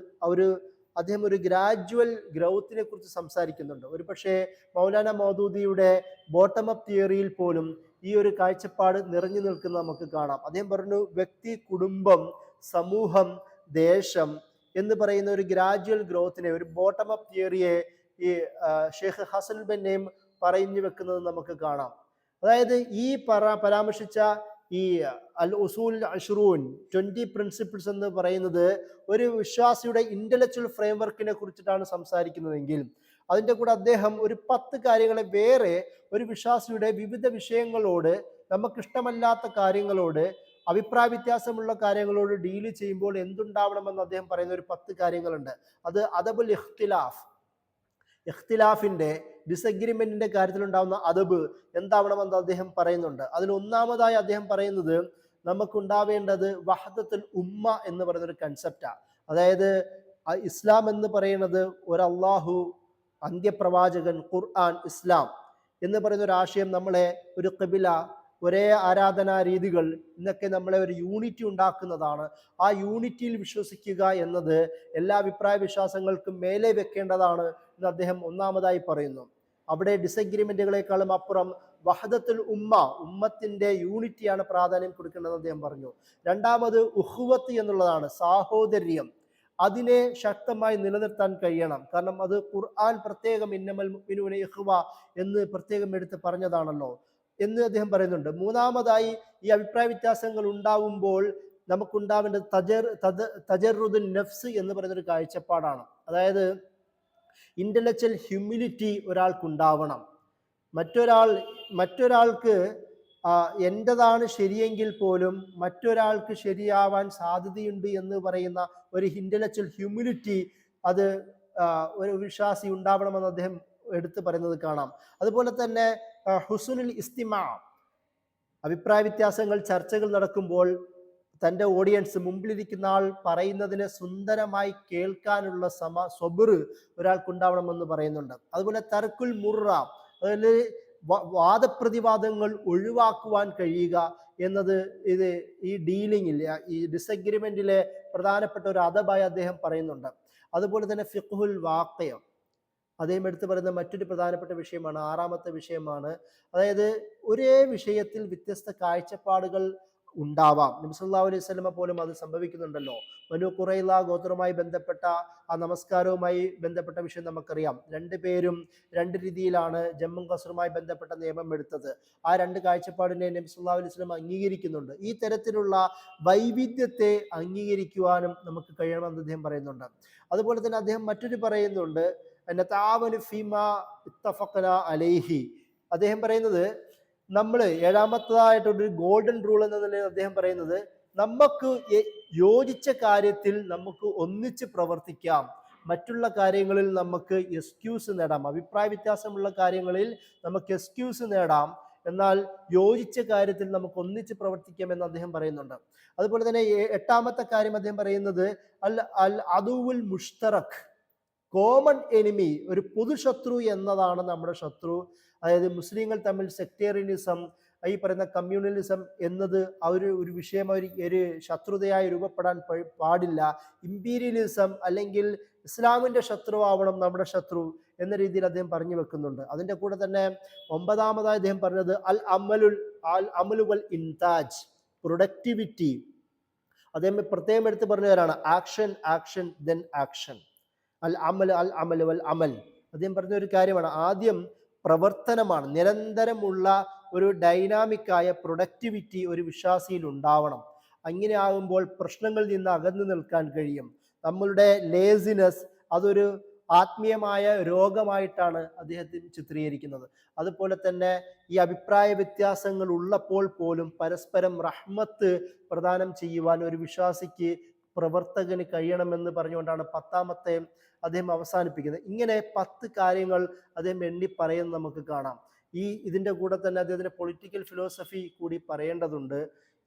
അദ്ദേഹം ഒരു ഗ്രാജുവൽ ഗ്രൗത്തിനെ കുറിച്ച് സംസാരിക്കുന്നുണ്ട്. ഒരു പക്ഷേ മൗലാന മൗദൂദിയുടെ ബോട്ടം അപ്പ് തിയറിയിൽ പോലും ഈ ഒരു കാഴ്ചപ്പാട് നിറഞ്ഞു നിൽക്കുന്നത് നമുക്ക് കാണാം. അദ്ദേഹം പറഞ്ഞു, വ്യക്തി, കുടുംബം, സമൂഹം, ദേശം എന്ന് പറയുന്ന ഒരു ഗ്രാജുവൽ ഗ്രോത്തിനെ, ഒരു ബോട്ടം അപ്പ് തിയറിയെ ഈ ഷെയ്ഖ് ഹസൻ ബെന്നയും പറഞ്ഞു വെക്കുന്നത് നമുക്ക് കാണാം. അതായത് ഈ പരാമർശിച്ച ഈ അൽ ഉസൂൽ അഷ്റൂൻ 20 പ്രിൻസിപ്പിൾസ് എന്ന് പറയുന്നത് ഒരു വിശ്വാസിയുടെ ഇന്റലക്ച്വൽ ഫ്രെയിംവർക്കിനെ കുറിച്ചിട്ടാണ് സംസാരിക്കുന്നതെങ്കിൽ അതിൻ്റെ കൂടെ അദ്ദേഹം ഒരു 10 കാര്യങ്ങളെ വേറെ ഒരു വിശ്വാസിയുടെ വിവിധ വിഷയങ്ങളോട്, നമുക്കിഷ്ടമല്ലാത്ത കാര്യങ്ങളോട്, അഭിപ്രായ വ്യത്യാസമുള്ള കാര്യങ്ങളോട് ഡീല് ചെയ്യുമ്പോൾ എന്തുണ്ടാവണമെന്ന് അദ്ദേഹം പറയുന്ന ഒരു 10 കാര്യങ്ങളുണ്ട്. അത് അദബുൽ ഇഖ്തിലാഫിന്റെ, ഡിസഗ്രിമെന്റിന്റെ കാര്യത്തിലുണ്ടാവുന്ന അദബ് എന്താവണമെന്ന് അദ്ദേഹം പറയുന്നുണ്ട്. അതിൽ ഒന്നാമതായി അദ്ദേഹം പറയുന്നത് നമുക്കുണ്ടാവേണ്ടത് വഹദത്തുൽ ഉമ്മ എന്ന് പറയുന്ന ഒരു കൺസെപ്റ്റാണ്. അതായത് ഇസ്ലാം എന്ന് പറയുന്നത് ഒരു അള്ളാഹു, അന്ത്യപ്രവാചകൻ, ഖുർആൻ, ഇസ്ലാം എന്ന് പറയുന്ന ഒരു ആശയം നമ്മളെ ഒരു ഖിബില, ഒരേ ആരാധനാ രീതികൾ എന്നൊക്കെ നമ്മളെ ഒരു യൂണിറ്റി ഉണ്ടാക്കുന്നതാണ്. ആ യൂണിറ്റിയിൽ വിശ്വസിക്കുക എന്നത് എല്ലാ അഭിപ്രായ വിശ്വാസങ്ങൾക്കും മേലെ വെക്കേണ്ടതാണ് എന്ന് അദ്ദേഹം ഒന്നാമതായി പറയുന്നു. അവിടെ ഡിസഗ്രിമെന്റുകളെക്കാളും അപ്പുറം വഹദത്തുൽ ഉമ്മത്തിന്റെ യൂണിറ്റിയാണ് പ്രാധാന്യം കൊടുക്കേണ്ടതെന്ന് അദ്ദേഹം പറഞ്ഞു. രണ്ടാമത് ഉഖുവത്ത് എന്നുള്ളതാണ്, സാഹോദര്യം. അതിനെ ശക്തമായി നിലനിർത്താൻ കഴിയണം. കാരണം അത് ഖുർആൻ പ്രത്യേകം ഇന്നമൽ മുഅ്മിനൂന ഇഖ്വ എന്ന് പ്രത്യേകം എടുത്ത് പറഞ്ഞതാണല്ലോ എന്ന് അദ്ദേഹം പറയുന്നുണ്ട്. മൂന്നാമതായി ഈ അഭിപ്രായ വ്യത്യാസങ്ങൾ ഉണ്ടാവുമ്പോൾ നമുക്കുണ്ടാവേണ്ടത് തജറുദുൻ നഫ്സ് എന്ന് പറയുന്നൊരു കാഴ്ചപ്പാടാണ്. അതായത് ഇന്റലക്ച്വൽ ഹ്യൂമിലിറ്റി ഒരാൾക്കുണ്ടാവണം. മറ്റൊരാൾക്ക് എൻ്റെതാണ് ശരിയെങ്കിൽ പോലും മറ്റൊരാൾക്ക് ശരിയാവാൻ സാധ്യതയുണ്ട് എന്ന് പറയുന്ന ഒരു ഇന്റലക്ച്വൽ ഹ്യൂമിലിറ്റി അത് ഒരു വിശ്വാസി ഉണ്ടാവണമെന്ന് അദ്ദേഹം എടുത്തു പറയുന്നത് കാണാം. അതുപോലെ തന്നെ ഹുസ്നുൽ ഇസ്തിമാ, അഭിപ്രായ വ്യത്യാസങ്ങൾ, ചർച്ചകൾ നടക്കുമ്പോൾ തൻ്റെ ഓഡിയൻസ്, മുമ്പിലിരിക്കുന്ന ആൾ പറയുന്നതിനെ സുന്ദരമായി കേൾക്കാനുള്ള സ്വബർ ഒരാൾക്കുണ്ടാവണമെന്ന് പറയുന്നുണ്ട്. അതുപോലെ തർക്കുൽ മുറ, അതിൽ വാദപ്രതിവാദങ്ങൾ ഒഴിവാക്കുവാൻ കഴിയുക എന്നത് ഈ ഡീലിങ്ങിൽ, ഈ ഡിസഗ്രിമെന്റിലെ പ്രധാനപ്പെട്ട ഒരു അദബായി അദ്ദേഹം പറയുന്നുണ്ട്. അതുപോലെ തന്നെ ഫിഖ്ഹുൽ വാഖിഅ അദ്ദേഹം എടുത്തു പറയുന്ന മറ്റൊരു പ്രധാനപ്പെട്ട വിഷയമാണ്, ആറാമത്തെ വിഷയമാണ്. അതായത് ഒരേ വിഷയത്തിൽ വ്യത്യസ്ത കാഴ്ചപ്പാടുകൾ ഉണ്ടാവാം. നബി സല്ലല്ലാഹു അലൈഹി വസല്ലമ പോലും അത് സംഭവിക്കുന്നുണ്ടല്ലോ. ബനൂ ഖുറൈള ഗോത്രവുമായി ബന്ധപ്പെട്ട ആ നമസ്കാരവുമായി ബന്ധപ്പെട്ട വിഷയം നമുക്കറിയാം. രണ്ടുപേരും രണ്ട് രീതിയിലാണ് ജമ്മും ഖസറുമായി ബന്ധപ്പെട്ട നിയമം എടുത്തത്. ആ രണ്ട് കാഴ്ചപ്പാടിനെ നബി സല്ലല്ലാഹു അലൈഹി വസല്ലമ അംഗീകരിക്കുന്നുണ്ട്. ഈ തരത്തിലുള്ള വൈവിധ്യത്തെ അംഗീകരിക്കുവാനും നമുക്ക് കഴിയണമെന്ന് അദ്ദേഹം പറയുന്നുണ്ട്. അതുപോലെ തന്നെ അദ്ദേഹം മറ്റൊരു പറയുന്നുണ്ട്, അദ്ദേഹം പറയുന്നത് നമ്മൾ ഏഴാമത്തതായിട്ടൊരു ഗോൾഡൻ റൂൾ എന്ന നിലയിൽ അദ്ദേഹം പറയുന്നത് നമുക്ക് യോജിച്ച കാര്യത്തിൽ നമുക്ക് ഒന്നിച്ച് പ്രവർത്തിക്കാം, മറ്റുള്ള കാര്യങ്ങളിൽ നമുക്ക് എക്സ്ക്യൂസ് നേടാം. അഭിപ്രായ വ്യത്യാസമുള്ള കാര്യങ്ങളിൽ നമുക്ക് എക്സ്ക്യൂസ് നേടാം, എന്നാൽ യോജിച്ച കാര്യത്തിൽ നമുക്ക് ഒന്നിച്ച് പ്രവർത്തിക്കാം എന്ന് അദ്ദേഹം പറയുന്നുണ്ട്. അതുപോലെ തന്നെ എട്ടാമത്തെ കാര്യം അദ്ദേഹം പറയുന്നത് അൽ അദുവുൽ മുഷ്തറക്, കോമൺ എനിമി, ഒരു പൊതുശത്രു എന്നതാണ് നമ്മുടെ ശത്രു. അതായത് മുസ്ലിങ്ങൾ തമ്മിൽ സെക്ടേറിയനിസം, ഈ പറയുന്ന കമ്മ്യൂണലിസം എന്നത് ഒരു വിഷയം ഒരു ശത്രുതയായി രൂപപ്പെടാൻ പാടില്ല. ഇമ്പീരിയലിസം അല്ലെങ്കിൽ ഇസ്ലാമിന്റെ ശത്രുവാവണം നമ്മുടെ ശത്രു എന്ന രീതിയിൽ അദ്ദേഹം പറഞ്ഞു വെക്കുന്നുണ്ട്. അതിൻ്റെ കൂടെ തന്നെ ഒമ്പതാമതായി അദ്ദേഹം പറഞ്ഞത് അൽ അമലു വൽ ഇൻതാജ്, പ്രൊഡക്ടിവിറ്റി. അദ്ദേഹം പ്രത്യേകം എടുത്ത് പറഞ്ഞവരാണ് ആക്ഷൻ ദെൻ ആക്ഷൻ. അൽ അമൽ വൽ അമൽ. അദ്ദേഹം പറഞ്ഞ ഒരു കാര്യമാണ്, ആദ്യം പ്രവർത്തനമാണ്, നിരന്തരമുള്ള ഒരു ഡൈനാമിക്കായ പ്രൊഡക്ടിവിറ്റി ഒരു വിശ്വാസിയിൽ ഉണ്ടാവണം. അങ്ങനെ ആകുമ്പോൾ പ്രശ്നങ്ങളിൽ നിന്ന് അകന്നു നിൽക്കാൻ കഴിയും. നമ്മളുടെ ലേസിനെസ് അതൊരു ആത്മീയമായ രോഗമായിട്ടാണ് അദ്ദേഹത്തിന് ചിത്രീകരിക്കുന്നത്. അതുപോലെ തന്നെ ഈ അഭിപ്രായ വ്യത്യാസങ്ങൾ ഉള്ളപ്പോൾ പോലും പരസ്പരം റഹ്മത്ത് പ്രദാനം ചെയ്യുവാൻ ഒരു വിശ്വാസിക്ക്, പ്രവർത്തകന് കഴിയണമെന്ന് പറഞ്ഞുകൊണ്ടാണ് പത്താമത്തെ അദ്ദേഹം അവസാനിപ്പിക്കുന്നത്. ഇങ്ങനെ 10 കാര്യങ്ങൾ അദ്ദേഹം എണ്ണി പറയുന്നത് നമുക്ക് കാണാം. ഇതിൻ്റെ കൂടെ തന്നെ അദ്ദേഹത്തിൻ്റെ പൊളിറ്റിക്കൽ ഫിലോസഫി കൂടി പറയേണ്ടതുണ്ട്.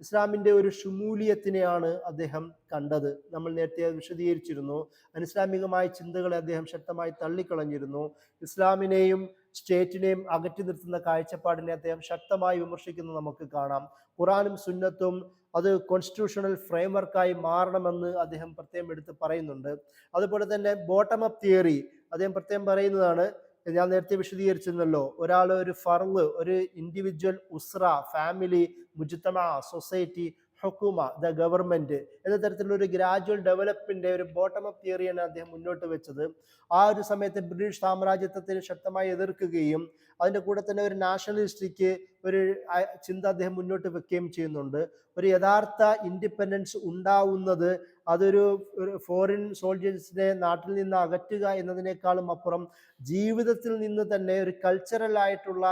ഇസ്ലാമിൻ്റെ ഒരു ഷുമൂലിയത്തിനെയാണ് അദ്ദേഹം കണ്ടത്. നമ്മൾ നേരത്തെ വിശദീകരിച്ചിരുന്നു. അനിസ്ലാമികമായ ചിന്തകളെ അദ്ദേഹം ശക്തമായി തള്ളിക്കളഞ്ഞിരുന്നു. ഇസ്ലാമിനെയും സ്റ്റേറ്റിനെയും അകറ്റി നിർത്തുന്ന കാഴ്ചപ്പാടിനെ അദ്ദേഹം ശക്തമായി വിമർശിക്കുന്നത് നമുക്ക് കാണാം. ഖുറാനും സുന്നത്തും അത് കോൺസ്റ്റിറ്റ്യൂഷണൽ ഫ്രെയിംവർക്കായി മാറണമെന്ന് അദ്ദേഹം പ്രത്യേകം എടുത്ത് പറയുന്നുണ്ട്. അതുപോലെ തന്നെ ബോട്ടം അപ്പ് തിയറി അദ്ദേഹം പ്രത്യേകം പറയുന്നതാണ്. ഞാൻ നേരത്തെ വിശദീകരിച്ചിരുന്നല്ലോ, ഒരാൾ ഒരു ഫർള്, ഒരു ഇൻഡിവിജ്വൽ, ഉസ്ര, ഫാമിലി, മുജ്തമ, സൊസൈറ്റി, ഹുക്കുമ, ദ ഗവൺമെന്റ് എന്ന തരത്തിലുള്ള ഒരു ഗ്രാജുവൽ ഡെവലപ്മെന്റ്, ഒരു ബോട്ടം അപ്പ് തിയറിയാണ് അദ്ദേഹം മുന്നോട്ട് വെച്ചത്. ആ ഒരു സമയത്ത് ബ്രിട്ടീഷ് സാമ്രാജ്യത്വത്തെ ശക്തമായി എതിർക്കുകയും അതിൻ്റെ കൂടെ തന്നെ ഒരു നാഷണലിസ്റ്റിക്ക് ഒരു ചിന്ത അദ്ദേഹം മുന്നോട്ട് വെക്കുകയും ചെയ്യുന്നുണ്ട്. ഒരു യഥാർത്ഥ ഇൻഡിപെൻഡൻസ് ഉണ്ടാവുന്നത് അതൊരു ഫോറിൻ സോൾജേഴ്സിനെ നാട്ടിൽ നിന്ന് അകറ്റുക എന്നതിനേക്കാളും അപ്പുറം ജീവിതത്തിൽ നിന്ന് തന്നെ ഒരു കൾച്ചറൽ ആയിട്ടുള്ള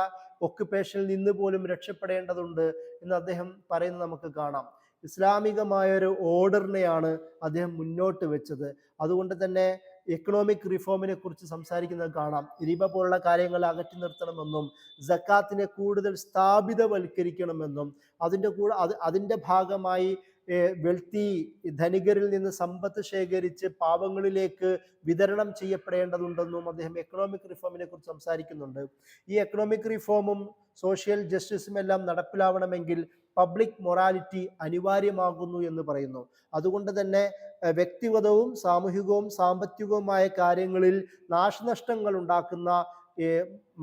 ഒക്കുപേഷനിൽ നിന്ന് പോലും രക്ഷപ്പെടേണ്ടതുണ്ട് എന്ന് അദ്ദേഹം പറയുന്നത് നമുക്ക് കാണാം. ഇസ്ലാമികമായ ഒരു ഓർഡറിനെയാണ് അദ്ദേഹം മുന്നോട്ട് വെച്ചത്. അതുകൊണ്ട് തന്നെ എക്കണോമിക് റിഫോമിനെ കുറിച്ച് സംസാരിക്കുന്നത് കാണാം. റിബ പോലുള്ള കാര്യങ്ങൾ അകറ്റി നിർത്തണമെന്നും സക്കാത്തിനെ കൂടുതൽ സ്ഥാപിതവൽക്കരിക്കണമെന്നും അതിൻ്റെ ഭാഗമായി വെൽത്തി ധനികരിൽ നിന്ന് സമ്പത്ത് ശേഖരിച്ച് പാവങ്ങളിലേക്ക് വിതരണം ചെയ്യപ്പെടേണ്ടതുണ്ടെന്നും അദ്ദേഹം എക്കണോമിക് റിഫോമിനെ കുറിച്ച് സംസാരിക്കുന്നുണ്ട്. ഈ എക്കണോമിക് റിഫോമും സോഷ്യൽ ജസ്റ്റിസും എല്ലാം നടപ്പിലാവണമെങ്കിൽ പബ്ലിക് മൊറാലിറ്റി അനിവാര്യമാകുന്നു എന്ന് പറയുന്നു. അതുകൊണ്ട് തന്നെ വ്യക്തിഗതവും സാമൂഹികവും സാമ്പത്തികവുമായ കാര്യങ്ങളിൽ നാശനഷ്ടങ്ങൾ ഉണ്ടാക്കുന്ന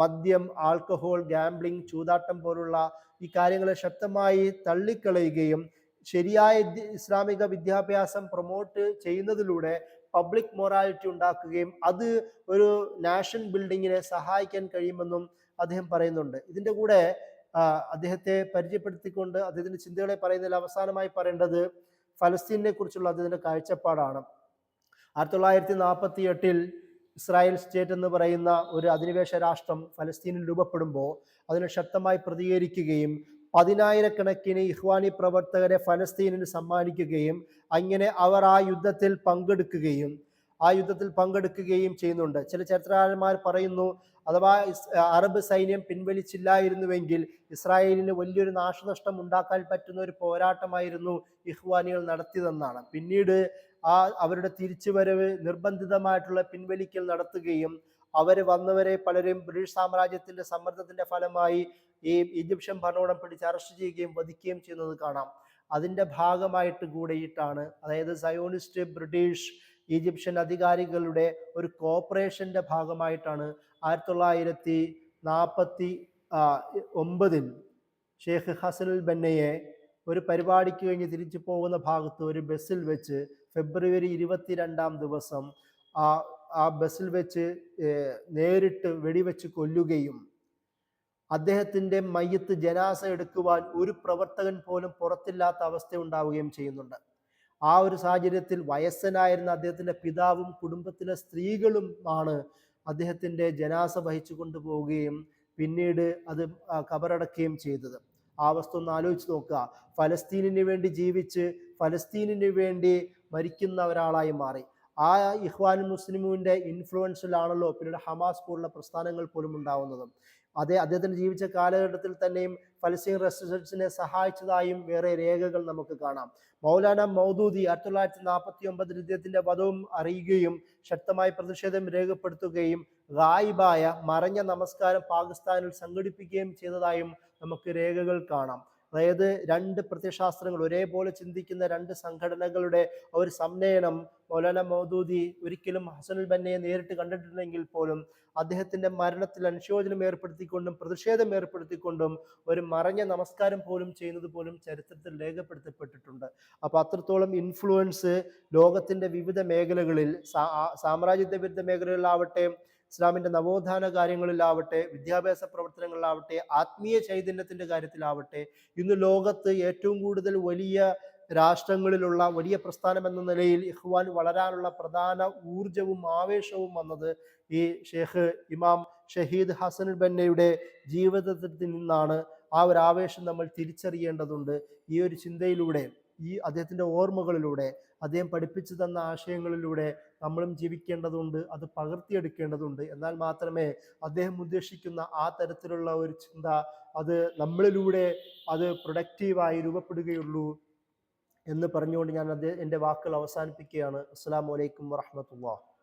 മദ്യം, ആൽക്കഹോൾ, ഗാംബ്ലിംഗ്, ചൂതാട്ടം പോലുള്ള ഈ കാര്യങ്ങളെ ശക്തമായി തള്ളിക്കളയുകയും ശരിയായ ഇസ്ലാമിക വിദ്യാഭ്യാസം പ്രൊമോട്ട് ചെയ്യുന്നതിലൂടെ പബ്ലിക് മൊറാലിറ്റി ഉണ്ടാക്കുകയും അത് ഒരു നാഷൻ ബിൽഡിങ്ങിനെ സഹായിക്കാൻ കഴിയുമെന്നും അദ്ദേഹം പറയുന്നുണ്ട്. ഇതിൻ്റെ കൂടെ അദ്ദേഹത്തെ പരിചയപ്പെടുത്തിക്കൊണ്ട് അദ്ദേഹത്തിൻ്റെ ചിന്തകളെ പറയുന്നതിൽ അവസാനമായി പറയേണ്ടത് ഫലസ്തീനെ കുറിച്ചുള്ള അദ്ദേഹത്തിൻ്റെ കാഴ്ചപ്പാടാണ്. 1948 ഇസ്രായേൽ സ്റ്റേറ്റ് എന്ന് പറയുന്ന ഒരു അധിനിവേശ രാഷ്ട്രം ഫലസ്തീനിൽ രൂപപ്പെടുമ്പോൾ അതിനെ ശക്തമായി പ്രതികരിക്കുകയും 10,000-കണക്കിന് ഇഖ്വാനി പ്രവർത്തകരെ ഫലസ്തീനിന് സമ്മാനിക്കുകയും അങ്ങനെ അവർ ആ യുദ്ധത്തിൽ പങ്കെടുക്കുകയും ചെയ്യുന്നുണ്ട്. ചില ചരിത്രകാരന്മാർ പറയുന്നു, അഥവാ അറബ് സൈന്യം പിൻവലിച്ചില്ലായിരുന്നുവെങ്കിൽ ഇസ്രായേലിന് വലിയൊരു നാശനഷ്ടം ഉണ്ടാക്കാൻ പറ്റുന്ന ഒരു പോരാട്ടമായിരുന്നു ഇഖ്വാനികൾ നടത്തിയതെന്നാണ്. പിന്നീട് അവരുടെ തിരിച്ചുവരവ് നിർബന്ധിതമായിട്ടുള്ള പിൻവലിക്കൽ നടത്തുകയും വന്നവരെ പലരും ബ്രിട്ടീഷ് സാമ്രാജ്യത്തിന്റെ സമ്മർദ്ദത്തിന്റെ ഫലമായി ഈ ഈജിപ്ഷ്യൻ ഭരണകൂടം പിടിച്ച് അറസ്റ്റ് ചെയ്യുകയും വധിക്കുകയും ചെയ്യുന്നത് കാണാം. അതിൻ്റെ ഭാഗമായിട്ട് കൂടിയിട്ടാണ്, അതായത് സയോണിസ്റ്റ് ബ്രിട്ടീഷ് ഈജിപ്ഷ്യൻ അധികാരികളുടെ ഒരു കോപ്പറേഷന്റെ ഭാഗമായിട്ടാണ് 1949 ഷെയ്ഖ് ഹസനുൽ ബന്നയെ ഒരു പരിപാടിക്ക് കഴിഞ്ഞ് തിരിച്ചു പോകുന്ന ഭാഗത്ത് ഒരു ബസ്സിൽ വെച്ച് ഫെബ്രുവരി 22 ആ ബസ്സിൽ വെച്ച് നേരിട്ട് വെടിവെച്ച് കൊല്ലുകയും അദ്ദേഹത്തിൻ്റെ മയ്യത്ത് ജനാസ എടുക്കുവാൻ ഒരു പ്രവർത്തകൻ പോലും പുറത്തില്ലാത്ത അവസ്ഥ ഉണ്ടാവുകയും ചെയ്യുന്നുണ്ട്. ആ ഒരു സാഹചര്യത്തിൽ വയസ്സനായിരുന്ന അദ്ദേഹത്തിൻ്റെ പിതാവും കുടുംബത്തിലെ സ്ത്രീകളും ആണ് അദ്ദേഹത്തിൻ്റെ ജനാസ വഹിച്ചു കൊണ്ടുപോവുകയും പിന്നീട് അത് കബറടക്കുകയും ചെയ്തത്. ആ അവസ്ഥ ഒന്ന് ആലോചിച്ച് നോക്കുക. ഫലസ്തീനിന് വേണ്ടി ജീവിച്ച് ഫലസ്തീനിന് വേണ്ടി മരിക്കുന്ന ഒരാളായി മാറി. ആ ഇഖ്വാൻ മുസ്ലിമിൻ്റെ ഇൻഫ്ലുവൻസിലാണല്ലോ പിന്നീട് ഹമാസ് പോലുള്ള പ്രസ്ഥാനങ്ങൾ പോലും ഉണ്ടാവുന്നത്. അദ്ദേഹത്തിന് ജീവിച്ച കാലഘട്ടത്തിൽ തന്നെയും ഫലസ്തീൻ റെസിസ്റ്റൻസിനെ സഹായിച്ചതായും വേറെ രേഖകൾ നമുക്ക് കാണാം. മൗലാന മൗദൂദി 1949 ഇദ്ദേഹത്തിന്റെ വധവും അറിയുകയും ശക്തമായ പ്രതിഷേധം രേഖപ്പെടുത്തുകയും ഗായിബായ മറഞ്ഞ നമസ്കാരം പാകിസ്ഥാനിൽ സംഘടിപ്പിക്കുകയും ചെയ്തതായും നമുക്ക് രേഖകൾ കാണാം. അതായത് രണ്ട് പ്രത്യയശാസ്ത്രങ്ങൾ, ഒരേപോലെ ചിന്തിക്കുന്ന രണ്ട് സംഘടനകളുടെ ഒരു സമ്മേളനം മൗലാന മൗദൂദി ഒരിക്കലും ഹസനുൽ ബന്നയെ നേരിട്ട് കണ്ടിട്ടുണ്ടെങ്കിൽ പോലും അദ്ദേഹത്തിന്റെ മരണത്തിൽ അനുശോചനം ഏർപ്പെടുത്തിക്കൊണ്ടും പ്രതിഷേധം ഏർപ്പെടുത്തിക്കൊണ്ടും ഒരു മറഞ്ഞ നമസ്കാരം പോലും ചെയ്യുന്നത് പോലും ചരിത്രത്തിൽ രേഖപ്പെടുത്തപ്പെട്ടിട്ടുണ്ട്. അപ്പോൾ അത്രത്തോളം ഇൻഫ്ലുവൻസ് ലോകത്തിന്റെ വിവിധ മേഖലകളിൽ, സാമ്രാജ്യത്വ വിരുദ്ധ മേഖലകളിലാവട്ടെ, ഇസ്ലാമിന്റെ നവോത്ഥാന കാര്യങ്ങളിലാവട്ടെ, വിദ്യാഭ്യാസ പ്രവർത്തനങ്ങളിലാവട്ടെ, ആത്മീയ ചൈതന്യത്തിന്റെ കാര്യത്തിലാവട്ടെ, ഇന്ന് ലോകത്ത് ഏറ്റവും കൂടുതൽ വലിയ രാഷ്ട്രങ്ങളിലുള്ള വലിയ പ്രസ്ഥാനം എന്ന നിലയിൽ ഇഖ്വാൻ വളരാനുള്ള പ്രധാന ഊർജവും ആവേശവും വന്നത് ഈ ഷെയ്ഖ് ഇമാം ഷഹീദ് ഹസനുൽ ബന്നയുടെ ജീവിതത്തിൽ നിന്നാണ്. ആ ഒരു ആവേശം നമ്മൾ തിരിച്ചറിയേണ്ടതുണ്ട്. ഈ ഒരു ചിന്തയിലൂടെ, ഈ അദ്ദേഹത്തിൻ്റെ ഓർമ്മകളിലൂടെ, അദ്ദേഹം പഠിപ്പിച്ചു തന്ന ആശയങ്ങളിലൂടെ നമ്മളും ജീവിക്കേണ്ടതുണ്ട്, അത് പകർത്തിയെടുക്കേണ്ടതുണ്ട്. എന്നാൽ മാത്രമേ അദ്ദേഹം ഉദ്ദേശിക്കുന്ന ആ തരത്തിലുള്ള ഒരു ചിന്ത അത് നമ്മളിലൂടെ അത് പ്രൊഡക്റ്റീവായി രൂപപ്പെടുകയുള്ളൂ എന്ന് പറഞ്ഞുകൊണ്ട് ഞാൻ എൻ്റെ വാക്കുകൾ അവസാനിപ്പിക്കുകയാണ്. അസ്സലാമു അലൈക്കും വറഹ്മത്തുള്ളാഹി.